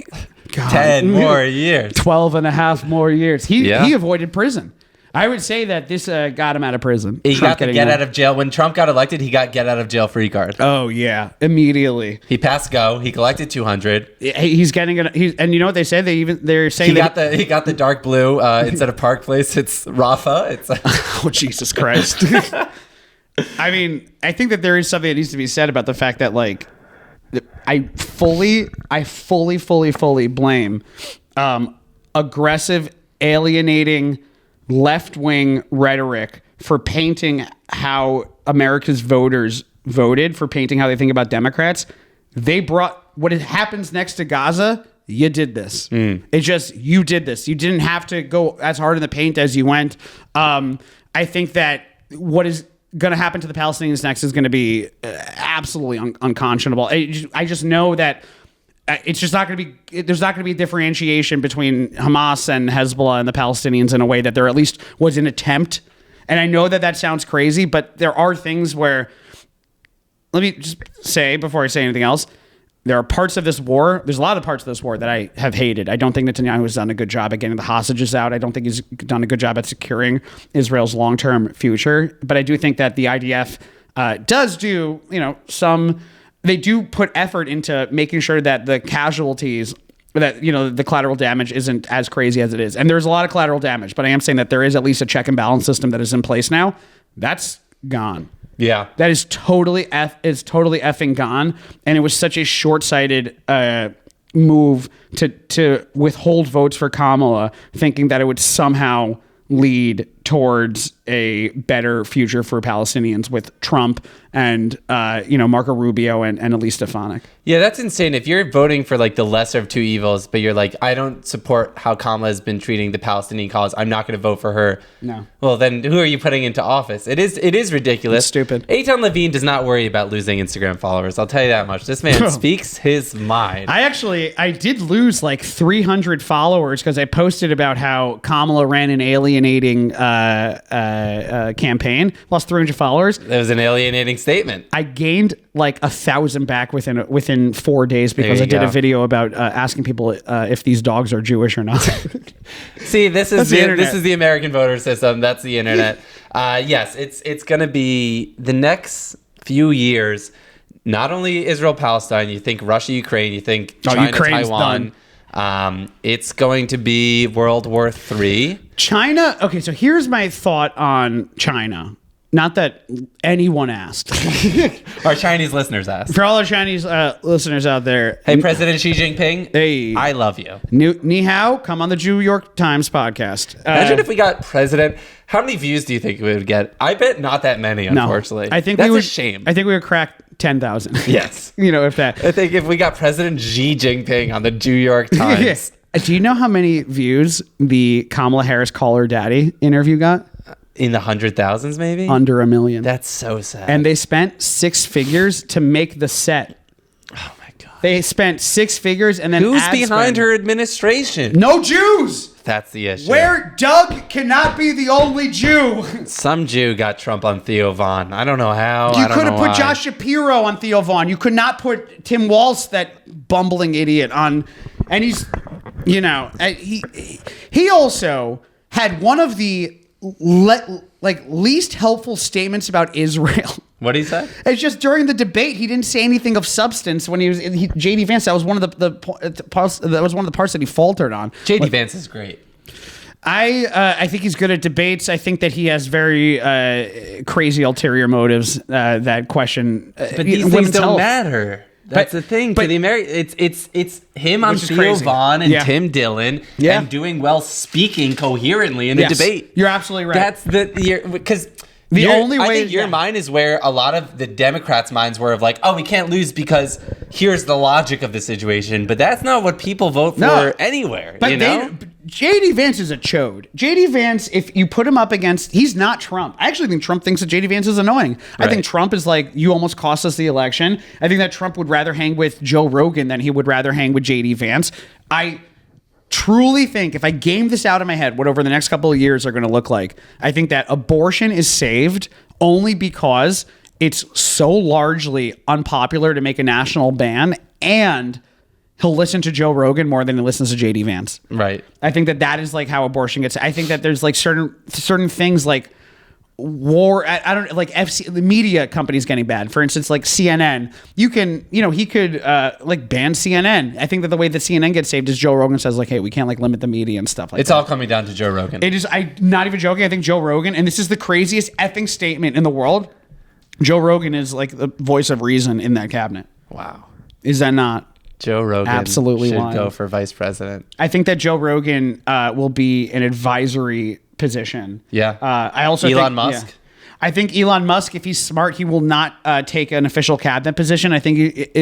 God. 10 more years. 12 and a half more years. He avoided prison. I would say that this got him out of prison. He got the get out of jail. When Trump got elected, he got get out of jail free card. Oh, yeah. Immediately. He passed go. He collected 200. He's getting it. And you know what they say? They're saying he got the dark blue instead of Park Place. It's Rafa. It's oh, Jesus Christ. I mean, I think that there is something that needs to be said about the fact that, like, I fully blame aggressive, alienating, left-wing rhetoric for painting how America's voters voted, for painting how they think about Democrats. They brought what happens next to Gaza. You did this. It's just, you did this. You didn't have to go as hard in the paint as you went. I think that what is going to happen to the Palestinians next is going to be absolutely unconscionable. I just know that it's just not going to be, there's not going to be a differentiation between Hamas and Hezbollah and the Palestinians in a way that there at least was an attempt. And I know that that sounds crazy, but there are things where, let me just say before I say anything else, there are parts of this war, there's a lot of parts of this war that I have hated. I don't think Netanyahu has done a good job at getting the hostages out. I don't think he's done a good job at securing Israel's long-term future. But I do think that the IDF does do, they do put effort into making sure that the casualties, that, the collateral damage isn't as crazy as it is. And there's a lot of collateral damage, but I am saying that there is at least a check and balance system that is in place now. That's gone. Yeah, that is totally effing gone, and it was such a short-sighted move to withhold votes for Kamala, thinking that it would somehow lead towards a better future for Palestinians with Trump and Marco Rubio and Elise Stefanik. Yeah, that's insane. If you're voting for like the lesser of two evils, but you're like, I don't support how Kamala has been treating the Palestinian cause, I'm not going to vote for her. No. Well, then who are you putting into office? It is ridiculous. It's stupid. Eitan Levine does not worry about losing Instagram followers. I'll tell you that much. This man speaks his mind. I did lose like 300 followers because I posted about how Kamala ran an alienating campaign. Lost 300 followers. That was an alienating statement. I gained like 1,000 back within 4 days because I did a video about asking people if these dogs are Jewish or not. See, this is the American voter system. That's the internet. Yes, it's going to be the next few years. Not only Israel, Palestine. You think Russia, Ukraine. You think China, Taiwan. Done. It's going to be World War III. China. Okay, so here's my thought on China. Not that anyone asked. Our Chinese listeners asked. For all our Chinese listeners out there. Hey, President Xi Jinping. Hey. I love you. Ni hao, come on the New York Times podcast. Imagine if we got president. How many views do you think we would get? I bet not that many, unfortunately. No, I think that's a shame. I think we would crack 10,000. Yes. If that. I think if we got President Xi Jinping on the New York Times. Yes. Do you know how many views the Kamala Harris Call Her Daddy interview got? In the 100,000s, maybe? Under 1 million. That's so sad. And they spent 6 figures to make the set. Oh my God. They spent 6 figures and then who's behind her administration? No Jews! That's the issue. Where Doug cannot be the only Jew. Some Jew got Trump on Theo Von. I don't know how. You could have put Josh Shapiro on Theo Von. You could not put Tim Walz, that bumbling idiot, on. And he's, he also had one of the least helpful statements about Israel. What did he say? It's just during the debate, he didn't say anything of substance when JD Vance. That was one of the parts that he faltered on. JD Vance is great. I think he's good at debates. I think that he has very crazy ulterior motives that question. But these things don't matter. That's the thing. But it's him on Theo Von and Tim Dillon and doing well, speaking coherently in the debate. You're absolutely right. That's because I think your mind is where a lot of the Democrats' minds were of like, oh, we can't lose because here's the logic of the situation. But that's not what people vote for anywhere. But JD Vance is a chode. JD Vance, if you put him up against, he's not Trump. I actually think Trump thinks that JD Vance is annoying. Right. I think Trump is like, you almost cost us the election. I think that Trump would rather hang with Joe Rogan than he would rather hang with JD Vance. I truly think, if I game this out in my head, what over the next couple of years are going to look like, I think that abortion is saved only because it's so largely unpopular to make a national ban, and he'll listen to Joe Rogan more than he listens to JD Vance. Right. I think that is like how abortion gets. I think that there's like certain things like war. I don't like the media companies getting bad. For instance, like CNN. He could like ban CNN. I think that the way that CNN gets saved is Joe Rogan says like, hey, we can't like limit the media and stuff like that. It's all coming down to Joe Rogan. It is. I'm not even joking. I think Joe Rogan, and this is the craziest effing statement in the world, Joe Rogan is like the voice of reason in that cabinet. Wow. Is that not? Joe Rogan absolutely should wild. Go for vice president. I think that Joe Rogan will be an advisory position. Yeah. I also Elon think, Musk. Yeah. I think Elon Musk, if he's smart, he will not take an official cabinet position. I think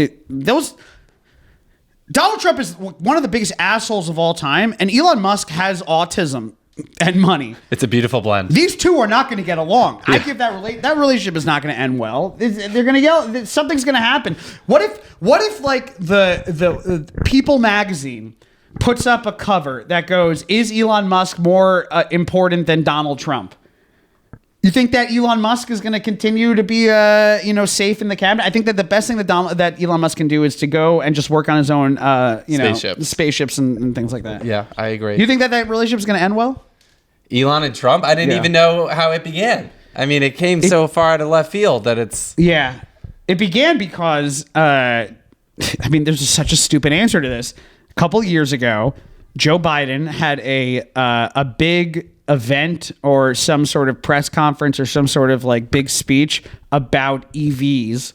Donald Trump is one of the biggest assholes of all time, and Elon Musk has autism and money. It's a beautiful blend. These two are not going to get along. Yeah. I give that relationship is not going to end well. They're going to yell. Something's going to happen. What if like the People magazine puts up a cover that goes, "Is Elon Musk more important than Donald Trump?" You think that Elon Musk is going to continue to be safe in the cabinet? I think that the best thing that Elon Musk can do is to go and just work on his own spaceships and things like that. Yeah, I agree. You think that relationship is going to end well? Elon and Trump? I didn't even know how it began. I mean, it came so far out of left field that it's... Yeah. It began because, there's just such a stupid answer to this. A couple years ago, Joe Biden had a big event or some sort of press conference or some sort of like big speech about EVs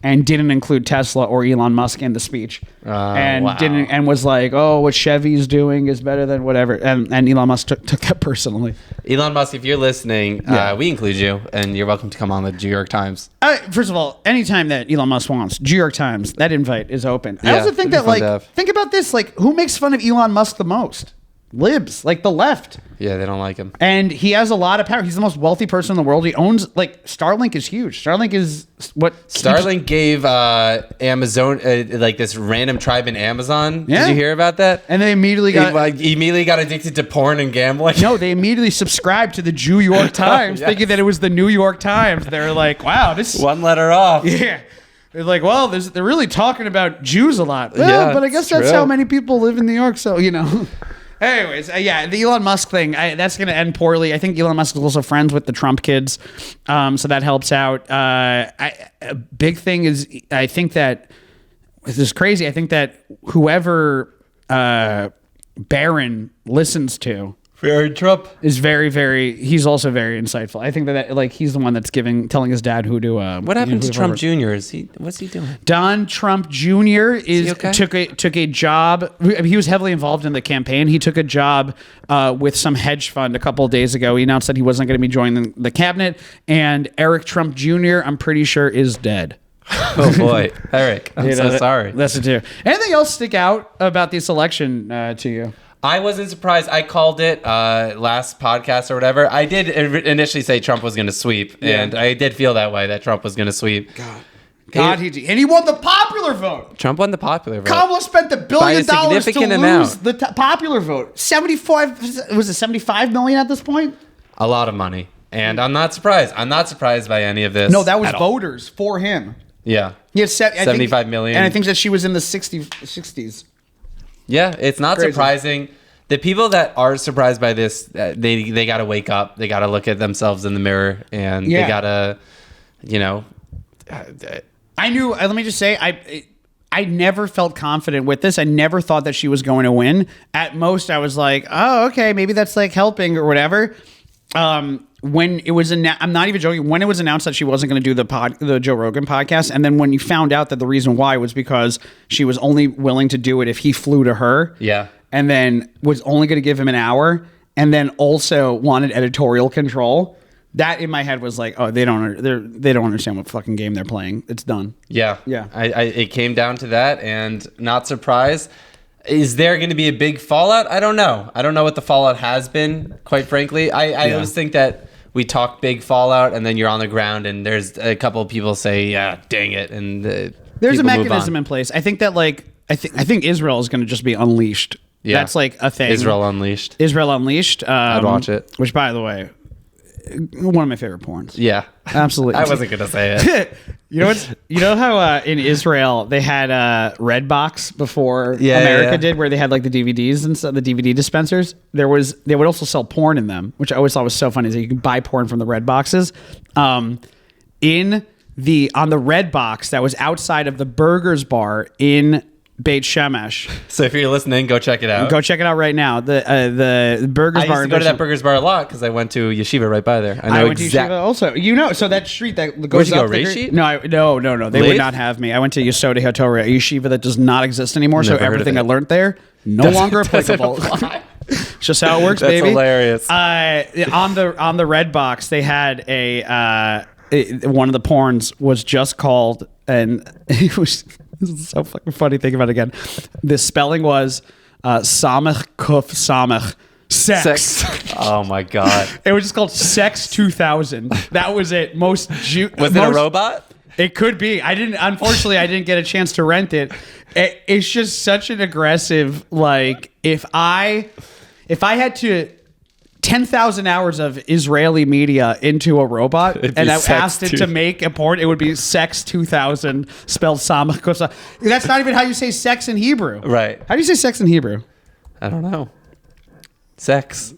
and didn't include Tesla or Elon Musk in the speech. And was like, oh, what Chevy's doing is better than whatever. And Elon Musk took that personally. Elon Musk, if you're listening, we include you, and you're welcome to come on the New York Times. First of all, anytime that Elon Musk wants, New York Times, that invite is open. I also think that think about this, like who makes fun of Elon Musk the most? Libs, like the left. Yeah, they don't like him. And he has a lot of power. He's the most wealthy person in the world. He owns, like, Starlink is huge. Starlink is what... Starlink gave Amazon, like this random tribe in Amazon. Yeah. Did you hear about that? And they immediately got addicted to porn and gambling. No, they immediately subscribed to the New York Times, thinking that it was the New York Times. They're like, wow, this... One letter off. Yeah. They're like, well, they're really talking about Jews a lot. Well, but I guess that's how many people live in New York, so, Anyways, the Elon Musk thing, that's going to end poorly. I think Elon Musk is also friends with the Trump kids, so that helps out. A big thing is, I think that, this is crazy, I think that whoever Barron listens to Trump is very, very, he's also very insightful. I think that like he's the one that's telling his dad who to... what happened to Trump Jr.? What's he doing? Don Trump Jr. took a job. He was heavily involved in the campaign. He took a job with some hedge fund a couple of days ago. He announced that he wasn't going to be joining the cabinet. And Eric Trump Jr., I'm pretty sure, is dead. Oh boy, Eric, I'm so sorry. That's it too. Anything else stick out about this election to you? I wasn't surprised. I called it last podcast or whatever. I did initially say Trump was going to sweep, and I did feel that way, that Trump was going to sweep. God. God, and he won the popular vote. Trump won the popular vote. Kamala spent $1 billion to lose the popular vote. 75 million at this point? A lot of money. And I'm not surprised. I'm not surprised by any of this. No, that was voters for him. Yeah. He had 75 million. And I think that she was in the 60s. Yeah, it's not surprising. The people that are surprised by this, they got to wake up. They got to look at themselves in the mirror, and they got to, I knew. Let me just say, I never felt confident with this. I never thought that she was going to win. At most, I was like, oh, okay, maybe that's like helping or whatever. When it was I'm not even joking. When it was announced that she wasn't going to do the Joe Rogan podcast, and then when you found out that the reason why was because she was only willing to do it if he flew to her. Yeah. And then was only going to give him an hour, and then also wanted editorial control. That in my head was like, oh, they don't understand what fucking game they're playing. It's done. Yeah. It came down to that, and not surprised. Is there going to be a big fallout? I don't know. I don't know what the fallout has been, quite frankly. I always think that we talk big fallout, and then you're on the ground, and there's a couple of people say, yeah, dang it, and there's a mechanism in place. I think that I think Israel is going to just be unleashed. Yeah. That's like a thing. Israel Unleashed. I'd watch it. Which, by the way, one of my favorite porns. Yeah. Absolutely. I wasn't going to say it. You know how in Israel they had Redbox before America did, where they had like the DVDs and stuff, the DVD dispensers? They would also sell porn in them, which I always thought was so funny. Is that you can buy porn from the Red boxes. On the Red box that was outside of the Burgers Bar in Beit Shemesh. So if you're listening, go check it out. Go check it out right now. The Burgers Bar. I used to go to that Burgers Bar a lot because I went to Yeshiva right by there. I went to Yeshiva also. So that street that goes up. Where'd you go, No. They would not have me. I went to Yesodei HaTorah, a yeshiva that does not exist anymore. So everything I learned there, no longer applicable. It's just how it works, That's baby. Hilarious. On the Red box, they had one of the porns was just called, and it was... This is so fucking funny thinking about it again. The spelling was Samech Kuf Samech. Sex. Oh my God. It was just called Sex 2000. That was it. Was it a robot? It could be. Unfortunately, I didn't get a chance to rent it. It's just such an aggressive, like, if I had to 10,000 hours of Israeli media into a robot, and I asked it to make a porn, it would be Sex 2000, spelled Samach Kosa. That's not even how you say sex in Hebrew. Right. How do you say sex in Hebrew? I don't know. Sex.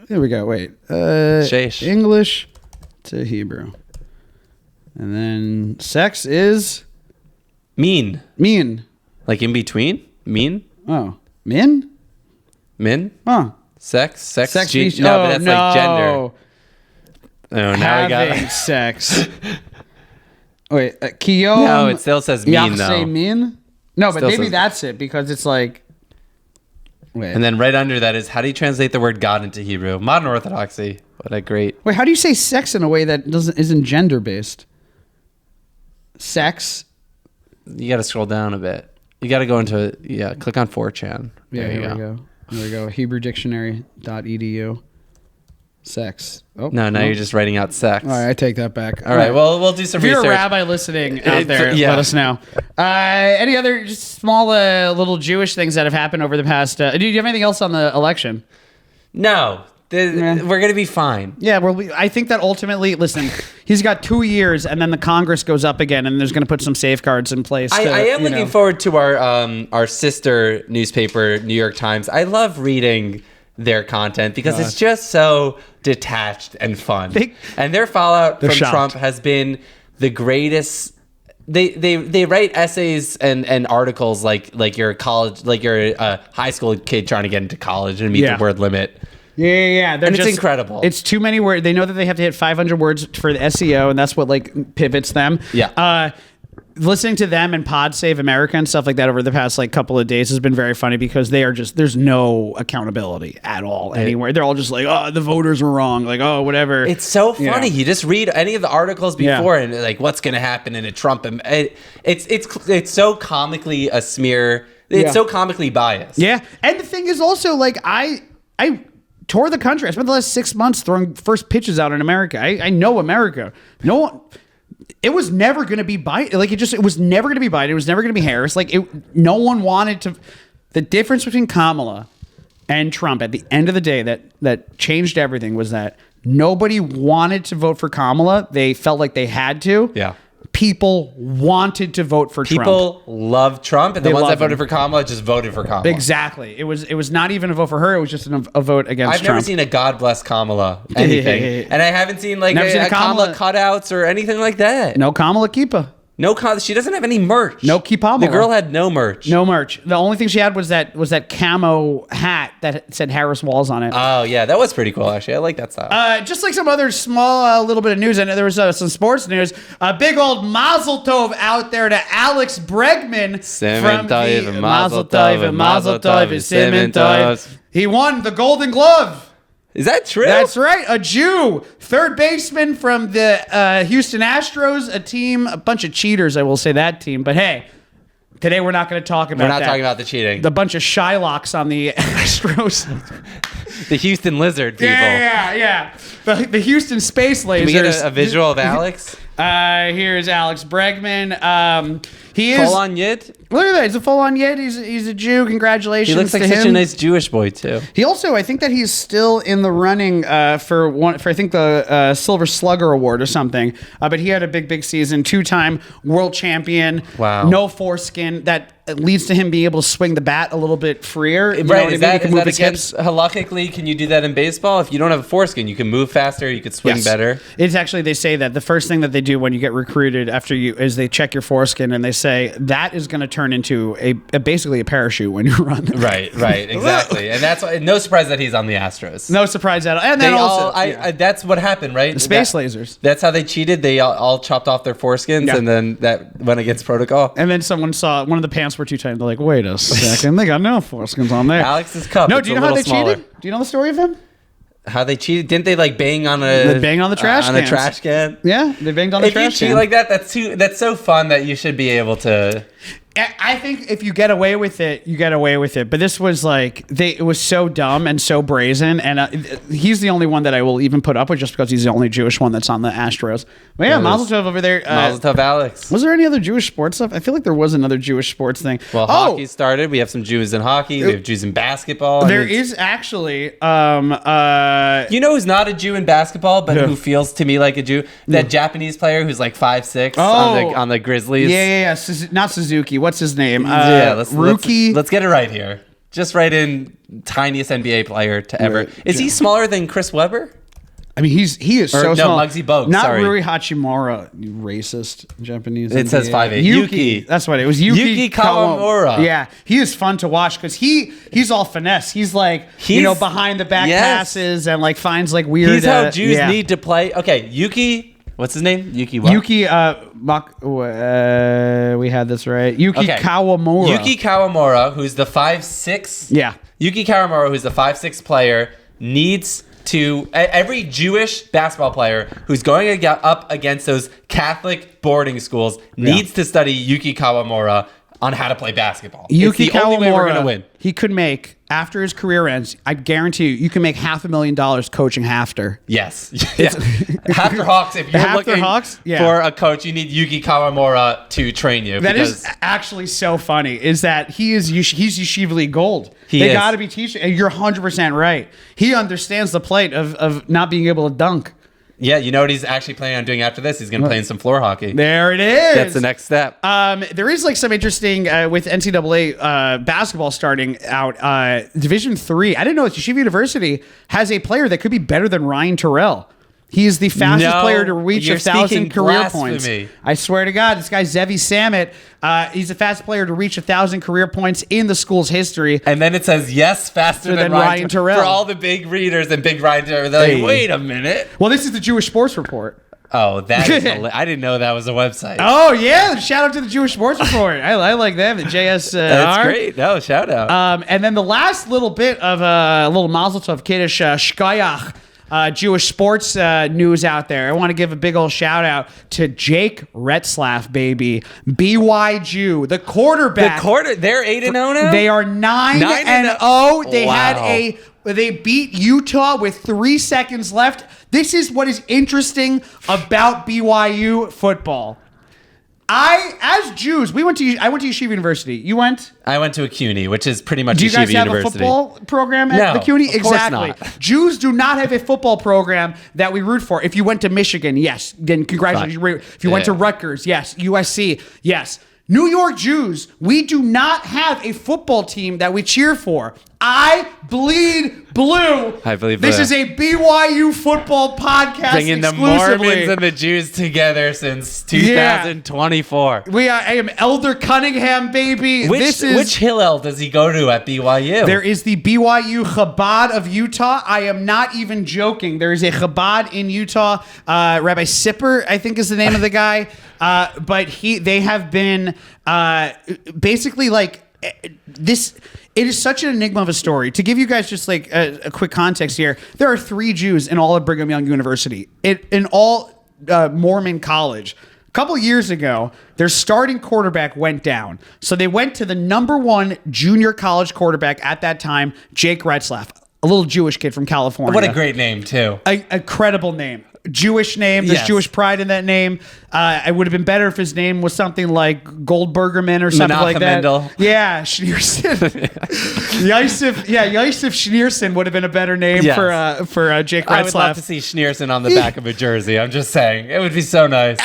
Here we go. Wait. Sheish. English to Hebrew. And then sex is... Mean. Like in between? Mean? Oh. Min? Huh. Sex, but that's like gender. Oh, now I got it. Sex. Wait, Kiyom. No, it still says mean though. Say mean? No, but still maybe says, that's it because it's like. Wait. And then right under that is how do you translate the word God into Hebrew? Modern Orthodoxy. What a great. Wait, how do you say sex in a way that isn't gender based? Sex. You got to scroll down a bit. You got to go into click on 4chan. Yeah, here we go. There we go. HebrewDictionary.edu. Sex. Oh, no, you're just writing out sex. All right, I take that back. All right, well, we'll do some research. If you're a rabbi listening out there, let us know. Any other just small little Jewish things that have happened over the past... do you have anything else on the election? No. We're going to be fine. Yeah, I think that ultimately, listen, he's got 2 years, and then the Congress goes up again, and there's going to put some safeguards in place. I am looking forward to our sister newspaper, New York Times. I love reading their content because it's just so detached and fun. And their fallout from Trump has been the greatest. They write essays and articles like you're a college, like you're a high school kid trying to get into college and meet the word limit. Yeah. And it's incredible. It's too many words. They know that they have to hit 500 words for the SEO, and that's what like pivots them. Yeah. Listening to them and Pod Save America and stuff like that over the past like couple of days has been very funny because they are just, there's no accountability at all anywhere. They're all just like, oh, the voters were wrong. Like, oh, whatever. It's so funny. You just read any of the articles before and like, what's going to happen in a Trump. It's so comically a smear. It's so comically biased. Yeah. And the thing is also like, I tour the country. I spent the last 6 months throwing first pitches out in America. I know America. it was never going to be Biden. Like it was never going to be Biden. It was never going to be Harris. Like no one wanted to. The difference between Kamala and Trump at the end of the day that changed everything was that nobody wanted to vote for Kamala. They felt like they had to. Yeah. People wanted to vote for Trump. People love Trump, and the ones that voted for Kamala just voted for Kamala. Exactly. It was not even a vote for her. It was just a vote against Trump. I've never seen a God bless Kamala anything, and I haven't seen like a Kamala cutouts or anything like that. No Kamala Kipa. No, she doesn't have any merch. No Kamala. The girl had no merch. No merch. The only thing she had was that camo hat that said Harris Walls on it. Oh yeah, that was pretty cool actually. I like that style. Just like some other small little bit of news. I know there was some sports news. A big old Mazel Tov out there to Alex Bregman from the Mazel Tov. He won the Golden Glove. Is that true? That's right. A Jew, third baseman from the Houston Astros, a bunch of cheaters, I will say that team. But hey, today we're not going to talk about that. We're not talking about the cheating. The bunch of Shylocks on the Astros. The Houston Lizard people. Yeah. The Houston Space Lasers. Can we get a visual of Alex? Here's Alex Bregman. He is full-on Yid? Look at that. He's a full-on Yid. He's a Jew. Congratulations to him. He looks like such a nice Jewish boy, too. He also, I think that he's still in the running for I think the Silver Slugger Award or something. But he had a big season. 2-time world champion. Wow. No foreskin. That leads to him being able to swing the bat a little bit freer. Right. Is that against halakhically? Can you do that in baseball? If you don't have a foreskin, you can move faster. You could swing better. It's actually, they say that the first thing that they do when you get recruited is they check your foreskin and they say that is going to turn into basically a parachute when you run. Right, exactly. And that's why, no surprise that he's on the Astros. No surprise at all. And then that's what happened, right? The space lasers. That's how they cheated. They all chopped off their foreskins, and then that went against protocol. And then someone saw one of the pants were too tight. They're like, wait a second, they got no foreskins on there. Alex's cup. No, do you know how they cheated? Do you know the story of him? How they cheated? Didn't they like bang on the trash on a trash can? Yeah, they banged on the trash can. If you cheat like that, that's so fun that you should be able to. I think if you get away with it, you get away with it. But this was like it was so dumb and so brazen, and he's the only one that I will even put up with just because he's the only Jewish one that's on the Astros. But yeah, Mazel Tov over there. Mazel Tov, Alex. Was there any other Jewish sports stuff? I feel like there was another Jewish sports thing. Well, hockey started. We have some Jews in hockey. We have Jews in basketball. There is actually. You know who's not a Jew in basketball, but who feels to me like a Jew? That Japanese player who's like 5'6" on the Grizzlies. Yeah. Not Suzuki. What's his name? Let's get it right here. Just write in tiniest NBA player to ever. Is he smaller than Chris Webber? I mean, he is so small. No, Muggsy Bogues. Not sorry. Rui Hachimura, you racist Japanese. It says 5'8". Yuki. That's what it was. Yuki Kawamura. Yeah, he is fun to watch because he's all finesse. He's like behind the back passes and like finds like weird. He's how Jews need to play. Okay, Yuki. What's his name? Yuki what? Yuki, we had this right. Yuki Kawamura. Yuki Kawamura, who's the 5'6". Yeah. Yuki Kawamura, who's the 5'6" player, needs to... Every Jewish basketball player who's going up against those Catholic boarding schools needs to study Yuki Kawamura on how to play basketball. Yuki it's the only way we're going to win. He could make, after his career ends, I guarantee you can make $500,000 coaching Hafter. Yes. Hafter Hawks, if you're looking for a coach, you need Yuki Kawamura to train you. That is actually so funny, is that he's Yeshiva League gold. They got to be teaching. And you're 100% right. He understands the plight of not being able to dunk. Yeah, you know what he's actually planning on doing after this? He's going to play in some floor hockey. There it is. That's the next step. There is like some interesting with NCAA basketball starting out. Division III. I didn't know Yeshiva University has a player that could be better than Ryan Terrell. He is the fastest player to reach 1,000 career points. I swear to God, this guy Zevi Samit. He's the fastest player to reach 1,000 career points in the school's history. And then it says faster than Ryan Terrell. For all the big readers and big Ryan Terrell, they're like, wait a minute. Well, this is the Jewish Sports Report. Oh, that is I didn't know that was a website. Oh yeah, shout out to the Jewish Sports Report. I like them. The JS. That's great. No, shout out. And then the last little bit of a little Mazel Tov Kiddush Shkoyach. Jewish sports news out there. I want to give a big old shout out to Jake Retzlaff, baby. BYJEW, the quarterback. They're 8-0 now? They are 9-0. They had a They beat Utah with 3 seconds left. This is what is interesting about BYU football. As Jews, I went to Yeshiva University. You went? I went to a CUNY, which is pretty much Do you Yeshiva guys have University. a football program at the CUNY? Of course Exactly. not. Jews do not have a football program that we root for. If you went to Michigan, yes, then congratulations. If you went to Rutgers, yes. USC, yes. New York Jews, we do not have a football team that we cheer for. I bleed blue. I believe this blue. is a BYU football podcast Bringing the exclusively. Mormons and the Jews together since 2024. I am Elder Cunningham, baby. Which Hillel does he go to at BYU? There is the BYU Chabad of Utah. I am not even joking. There is a Chabad in Utah. Rabbi Sipper, I think, is the name of the guy. But they have been basically like this. It is such an enigma of a story. To give you guys just like a quick context here, there are 3 Jews in all of Brigham Young University, in all Mormon college. A couple years ago, their starting quarterback went down. So they went to the #1 junior college quarterback at that time, Jake Retzlaff, a little Jewish kid from California. What a great name, too. A credible name. Jewish name. There's Jewish pride in that name. It would have been better if his name was something like Goldbergerman or something like that. Mendel. Yeah, Schneerson. Yosef Schneerson would have been a better name for Jake Retzlaff. I would love to see Schneerson on the back of a jersey. I'm just saying. It would be so nice.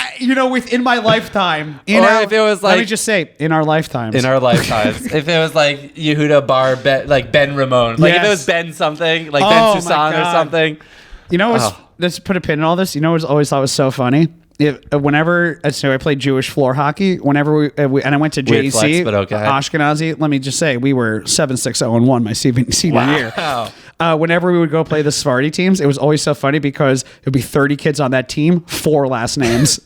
Within my lifetime. If it was like... Let me just say, in our lifetimes. In our lifetimes. If it was like Yehuda Bar, Ben Ramon. Like if it was Ben something, like Ben Susan or something. Let's put a pin in all this. You know what I always thought was so funny? Whenever I played Jewish floor hockey, whenever and I went to JC, flex, but okay. Ashkenazi, let me just say, we were 7-6-0-1 my senior year. Whenever we would go play the Sephardi teams, it was always so funny because it would be 30 kids on that team, 4 last names.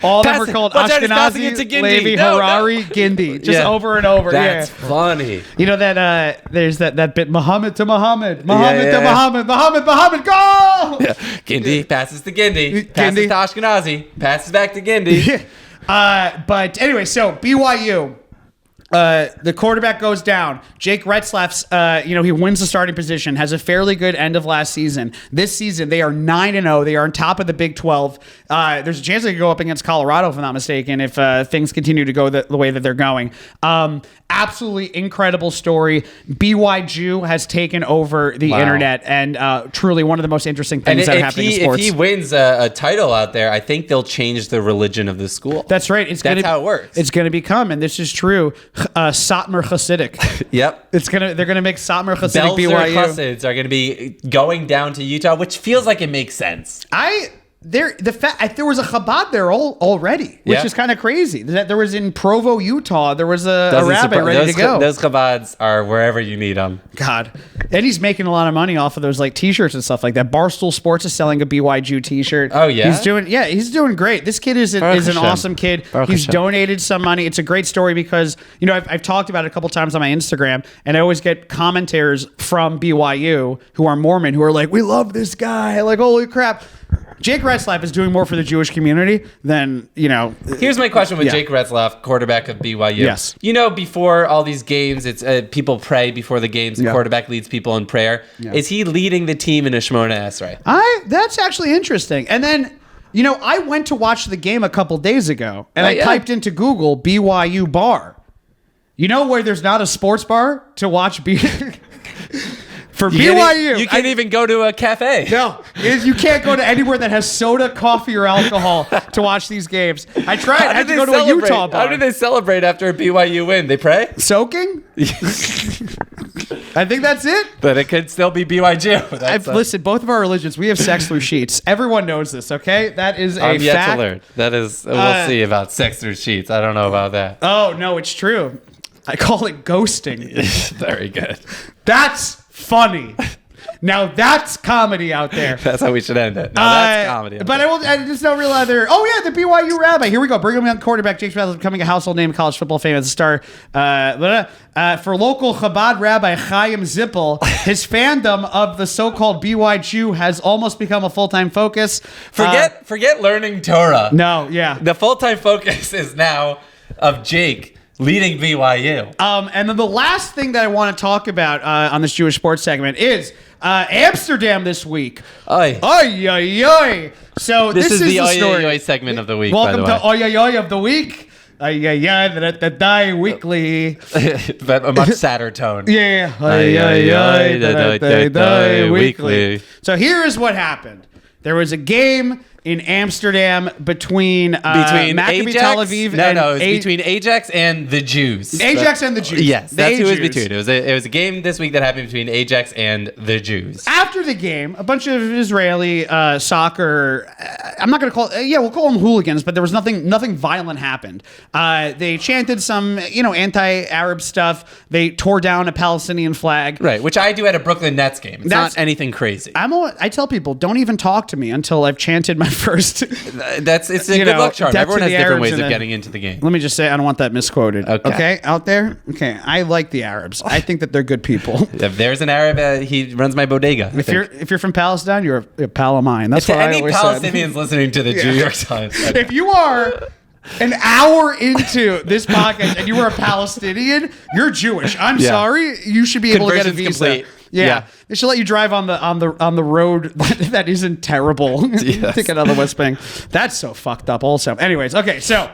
All of them were called Ashkenazi, Levi, Harari, Gindi, just over and over. That's funny. You know that there's that bit, Muhammad to Muhammad, Muhammad to Muhammad, Muhammad, go! Yeah. Gindi passes to Gindi, passes to Ashkenazi, passes back to Gindi. But anyway, so BYU. The quarterback goes down. Jake Retzlaff's, he wins the starting position, has a fairly good end of last season. This season, they are 9-0. They are on top of the Big 12. There's a chance they could go up against Colorado, if I'm not mistaken, if things continue to go the way that they're going. Absolutely incredible story. BYJEW has taken over the internet, and truly one of the most interesting things that are happening in sports. If he wins a title out there, I think they'll change the religion of the school. That's right. That's how it works. It's going to become, and this is true, Satmar Hasidic. Yep. They're gonna make Satmar Hasidic Belzer BYU. Hasids are gonna be going down to Utah, which feels like it makes sense. There was a Chabad there already, which is kind of crazy. There was in Provo, Utah. There was a rabbi ready to go. Those Chabads are wherever you need them. God, and he's making a lot of money off of those like T-shirts and stuff like that. Barstool Sports is selling a BYJEW T-shirt. Oh yeah, he's doing great. This kid is an awesome kid. He's donated some money. It's a great story because I've talked about it a couple times on my Instagram, and I always get commenters from BYU who are Mormon who are like, "We love this guy. Like, holy crap." Jake Retzlaff is doing more for the Jewish community than, Here's my question with Jake Retzlaff, quarterback of BYU. Yes. Before all these games, it's people pray before the games. The quarterback leads people in prayer. Yeah. Is he leading the team in a Shemona Esrei? That's actually interesting. And then, I went to watch the game a couple days ago, and I typed into Google BYU bar. You know where there's not a sports bar to watch For BYU. You can't even go to a cafe. No, you can't go to anywhere that has soda, coffee, or alcohol to watch these games. I tried. I had to go to a Utah bar. How do they celebrate after a BYU win? They pray? Soaking? I think that's it. But it could still be BYJEW. Listen, both of our religions, we have sex through sheets. Everyone knows this, okay? That is a fact. I'm yet to learn. That is, we'll see about sex through sheets. I don't know about that. Oh, no, it's true. I call it ghosting. Very good. That's funny. Now that's comedy out there. That's how we should end it. Now that's comedy. But I just don't realize there. Oh yeah, the BYU rabbi. Here we go. Brigham Young quarterback Jake Retzlaff becoming a household name in college football fame as a star. For local Chabad rabbi Chaim Zippel, his fandom of the so-called BYJEW has almost become a full-time focus. Forget learning Torah. No, yeah. The full-time focus is now of Jake leading BYU. And then the last thing that I want to talk about on this Jewish sports segment is Amsterdam this week. Oy. Oy, oy, oy. So this is the story. Oy segment of the week, Welcome by the way. to Oy, oy, oy of the week. Oy, oy, oy, the weekly. But a much sadder tone. Yeah. Oy, oy, oy, the weekly. So here's what happened. There was a game in Amsterdam between Maccabi Ajax? Tel Aviv No, it was between Ajax and the Jews. Ajax and the Jews. Yes, that's who it was Jews. between. It was a game this week that happened between Ajax and the Jews. After the game, a bunch of Israeli soccer, I'm not going to call we'll call them hooligans, but there was nothing violent happened. They chanted some, anti-Arab stuff. They tore down a Palestinian flag. Right, which I do at a Brooklyn Nets game. It's not anything crazy. I tell people, don't even talk to me until I've chanted my first. It's a good luck charm. Everyone has different ways of getting into the game. Let me just say, I don't want that misquoted. Okay, out there. Okay, I like the Arabs. I think that they're good people. If there's an Arab, he runs my bodega. If you're from Palestine, you're a pal of mine. That's what I always said. Any Palestinians listening to the New York Times. If you are an hour into this podcast and you are a Palestinian, you're Jewish. I'm sorry. You should be able to get a visa. Complete. Yeah. They should let you drive on the road that isn't terrible to get out of the West Bank. That's so fucked up also. Anyways, okay, so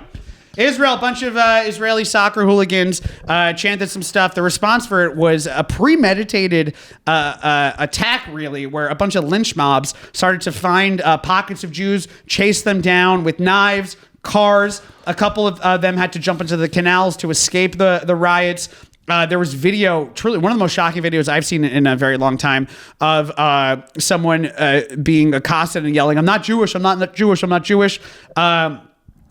Israel, a bunch of Israeli soccer hooligans chanted some stuff. The response for it was a premeditated attack, really, where a bunch of lynch mobs started to find pockets of Jews, chase them down with knives, cars. A couple of them had to jump into the canals to escape the riots. There was video, truly one of the most shocking videos I've seen in a very long time, of someone being accosted and yelling, "I'm not Jewish, I'm not Jewish, I'm not Jewish."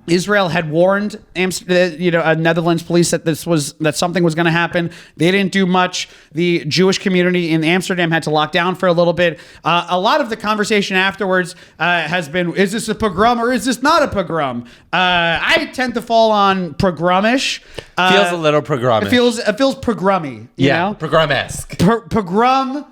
Israel had warned Netherlands police that something was going to happen. They didn't do much. The Jewish community in Amsterdam had to lock down for a little bit. A lot of the conversation afterwards has been, is this a pogrom or is this not a pogrom? I tend to fall on pogromish. Feels a little pogromish. It feels pogromy. You know? Pogrom-esque. Pogrom.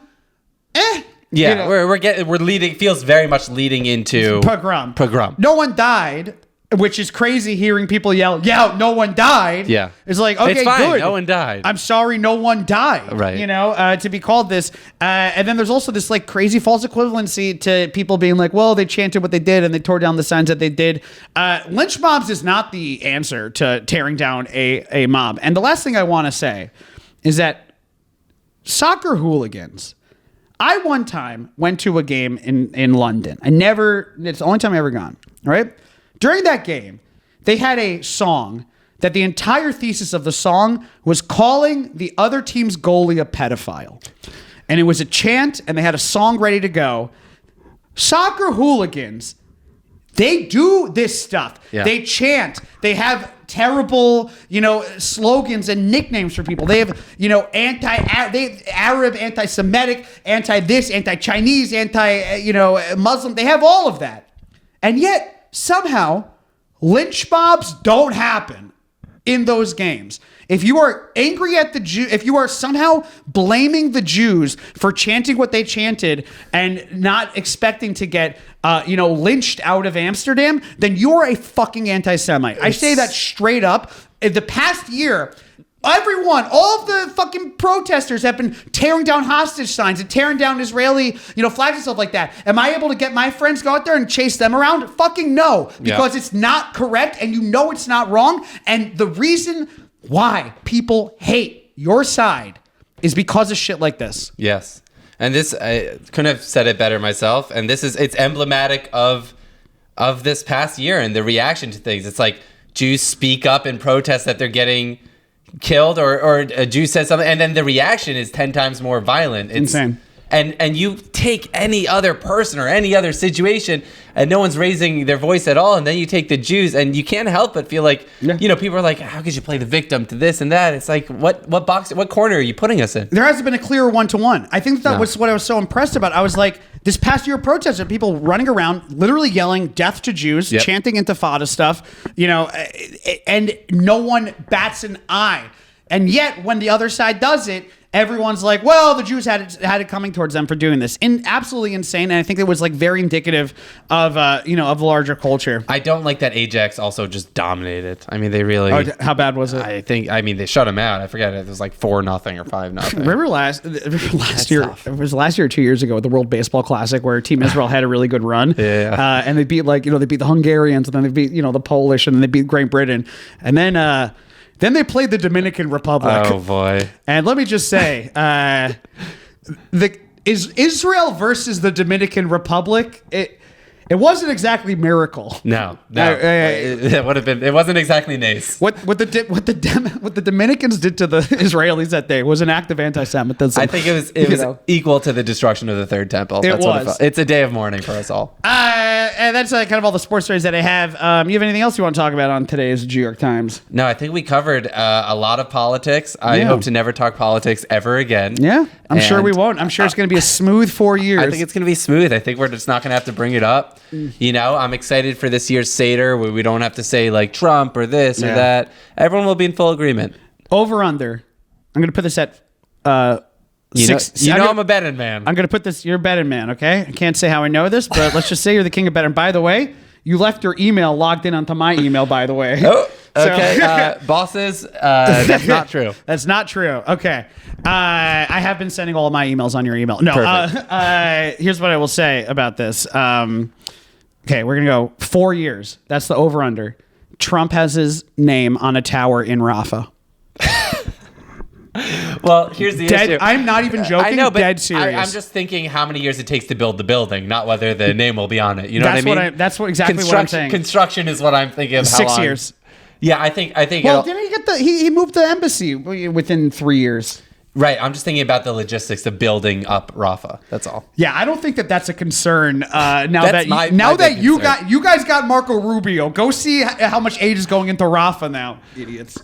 Yeah, we're leading. Feels very much leading into pogrom. No one died. Which is crazy hearing people yell, "Yeah, no one died." Yeah. It's like, okay, it's fine. good. No one died. I'm sorry, no one died. Right. To be called this. And then there's also this like crazy false equivalency to people being like, well, they chanted what they did and they tore down the signs that they did. Lynch mobs is not the answer to tearing down a mob. And the last thing I want to say is that soccer hooligans. I one time went to a game in London. It's the only time I ever gone. Right. During that game, they had a song that the entire thesis of the song was calling the other team's goalie a pedophile. And it was a chant, and they had a song ready to go. Soccer hooligans, they do this stuff. Yeah. They chant. They have terrible, slogans and nicknames for people. They have, Arab, anti-Semitic, anti-this, anti-Chinese, Muslim. They have all of that. And yet, somehow, lynch mobs don't happen in those games. If you are angry at the Jew, if you are somehow blaming the Jews for chanting what they chanted and not expecting to get, lynched out of Amsterdam, then you're a fucking anti-Semite. I say that straight up. In the past year, all of the fucking protesters have been tearing down hostage signs and tearing down Israeli, flags and stuff like that. Am I able to get my friends go out there and chase them around? Fucking no, because it's not correct and it's not wrong. And the reason why people hate your side is because of shit like this. Yes. And this, I couldn't have said it better myself. And it's emblematic of this past year and the reaction to things. It's like Jews speak up and protest that they're getting killed or a Jew says something and then the reaction is 10 times more violent. It's insane. And you take any other person or any other situation and no one's raising their voice at all, and then you take the Jews and you can't help but feel like people are like, how could you play the victim to this and that? It's like what corner are you putting us in? There hasn't been a clear one-to-one. I think that was what I was so impressed about. I was like, this past year of protests are people running around literally yelling death to Jews, chanting intifada stuff, and no one bats an eye. And yet, when the other side does it, everyone's like, well, the Jews had it coming towards them for doing this. Absolutely insane. And I think it was like very indicative of, of larger culture. I don't like that Ajax also just dominated. I mean, they really... Oh, how bad was it? They shut him out. I forget. It was like 4-0 or 5-0. Remember last year, tough. It was last year or 2 years ago at the World Baseball Classic where Team Israel had a really good run. Yeah. And they beat they beat the Hungarians, and then they beat, the Polish, and then they beat Great Britain. And then they played the Dominican Republic. Oh, boy. And let me just say, Israel versus the Dominican Republic, it wasn't exactly miracle. No. It would have been. It wasn't exactly nice. What the Dominicans did to the Israelis that day was an act of anti-Semitism. I think it was equal to the destruction of the Third Temple. That's what it felt. It's a day of mourning for us all. And that's kind of all the sports stories that I have. You have anything else you want to talk about on today's New York Times? No, I think we covered a lot of politics. I hope to never talk politics ever again. Yeah, I'm sure we won't. I'm sure it's going to be a smooth 4 years. I think it's going to be smooth. I think we're just not going to have to bring it up. I'm excited for this year's Seder where we don't have to say like Trump or this or that. Everyone will be in full agreement. Over under. I'm going to put this at 6. I'm a betting man. I'm going to put this. You're a betting man, okay? I can't say how I know this, but let's just say you're the king of betting. By the way, you left your email logged in onto my email, by the way. Oh, okay. Bosses, that's not true. That's not true. Okay. I have been sending all of my emails on your email. No, here's what I will say about this. Okay, we're going to go 4 years. That's the over-under. Trump has his name on a tower in Rafah. Well, here's the issue. I'm not even joking. I know, but dead serious. I'm just thinking how many years it takes to build the building, not whether the name will be on it. You know what I mean? That's exactly what I'm saying. Construction is what I'm thinking of. 6 years. Yeah, I think. Well, didn't he get he moved the embassy within 3 years? Right, I'm just thinking about the logistics of building up Rafah. That's all. Yeah, I don't think that's a concern. Now that you guys got Marco Rubio, go see how much aid is going into Rafah now, idiots.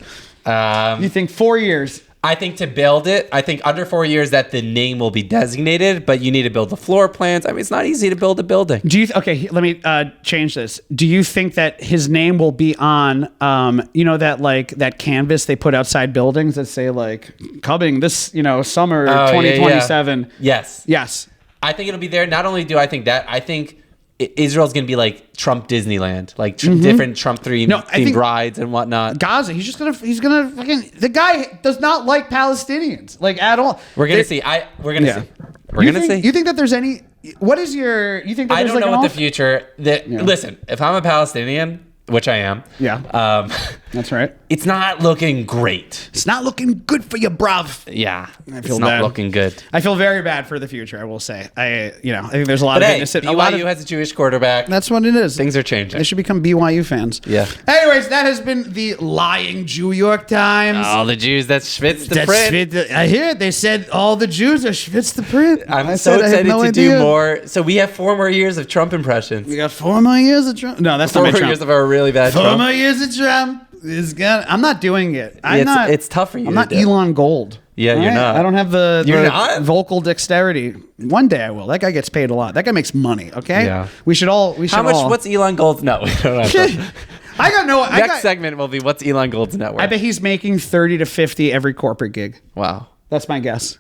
You think 4 years? I think to build it, I think under 4 years that the name will be designated, but you need to build the floor plans. I mean, it's not easy to build a building. Okay, let me change this. Do you think that his name will be on, that canvas they put outside buildings that say like coming this, summer 2027? Yeah. Yes. I think it'll be there. Not only do I think that, I think Israel's going to be like Trump Disneyland, like different Trump themed rides and whatnot. Gaza, he's gonna fucking, the guy does not like Palestinians, like at all. We're going to see. We're going to see. We're going to see. You think that there's any, what is your, you think that I there's don't know what the future, listen, if I'm a Palestinian, which I am. Yeah. That's right. It's not looking great. It's not looking good for you, bruv. Yeah. I feel it's not looking good. I feel very bad for the future, I will say. I think there's a lot of innocent. BYU has a Jewish quarterback. That's what it is. Things are changing. They should become BYU fans. Yeah. Anyways, that has been the lying New York Times. All the Jews that schwitz the print. I hear it. They said all the Jews are schwitz the print. I'm so excited to do more. So we have 4 more years of Trump impressions. We got 4 more years of Trump. No, that's not my Trump. 4 more years of our really bad Trump. 4 more years of Trump. I'm not doing it. It's tough for you. I'm not Elon Gold. Yeah, you're not. I don't have the vocal dexterity. One day I will. That guy gets paid a lot. That guy makes money. Okay. Yeah. We should all. How much? What's Elon Gold's? No, we don't have to. I got no. Next segment will be what's Elon Gold's net worth. I bet he's making 30 to 50 every corporate gig. Wow. That's my guess.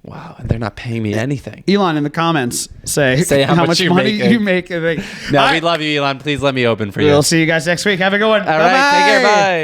Wow, and they're not paying me anything. Elon, in the comments, say how much money you make. No, we love you, Elon. Please let me open for you. We'll see you guys next week. Have a good one. All right, take care. Bye.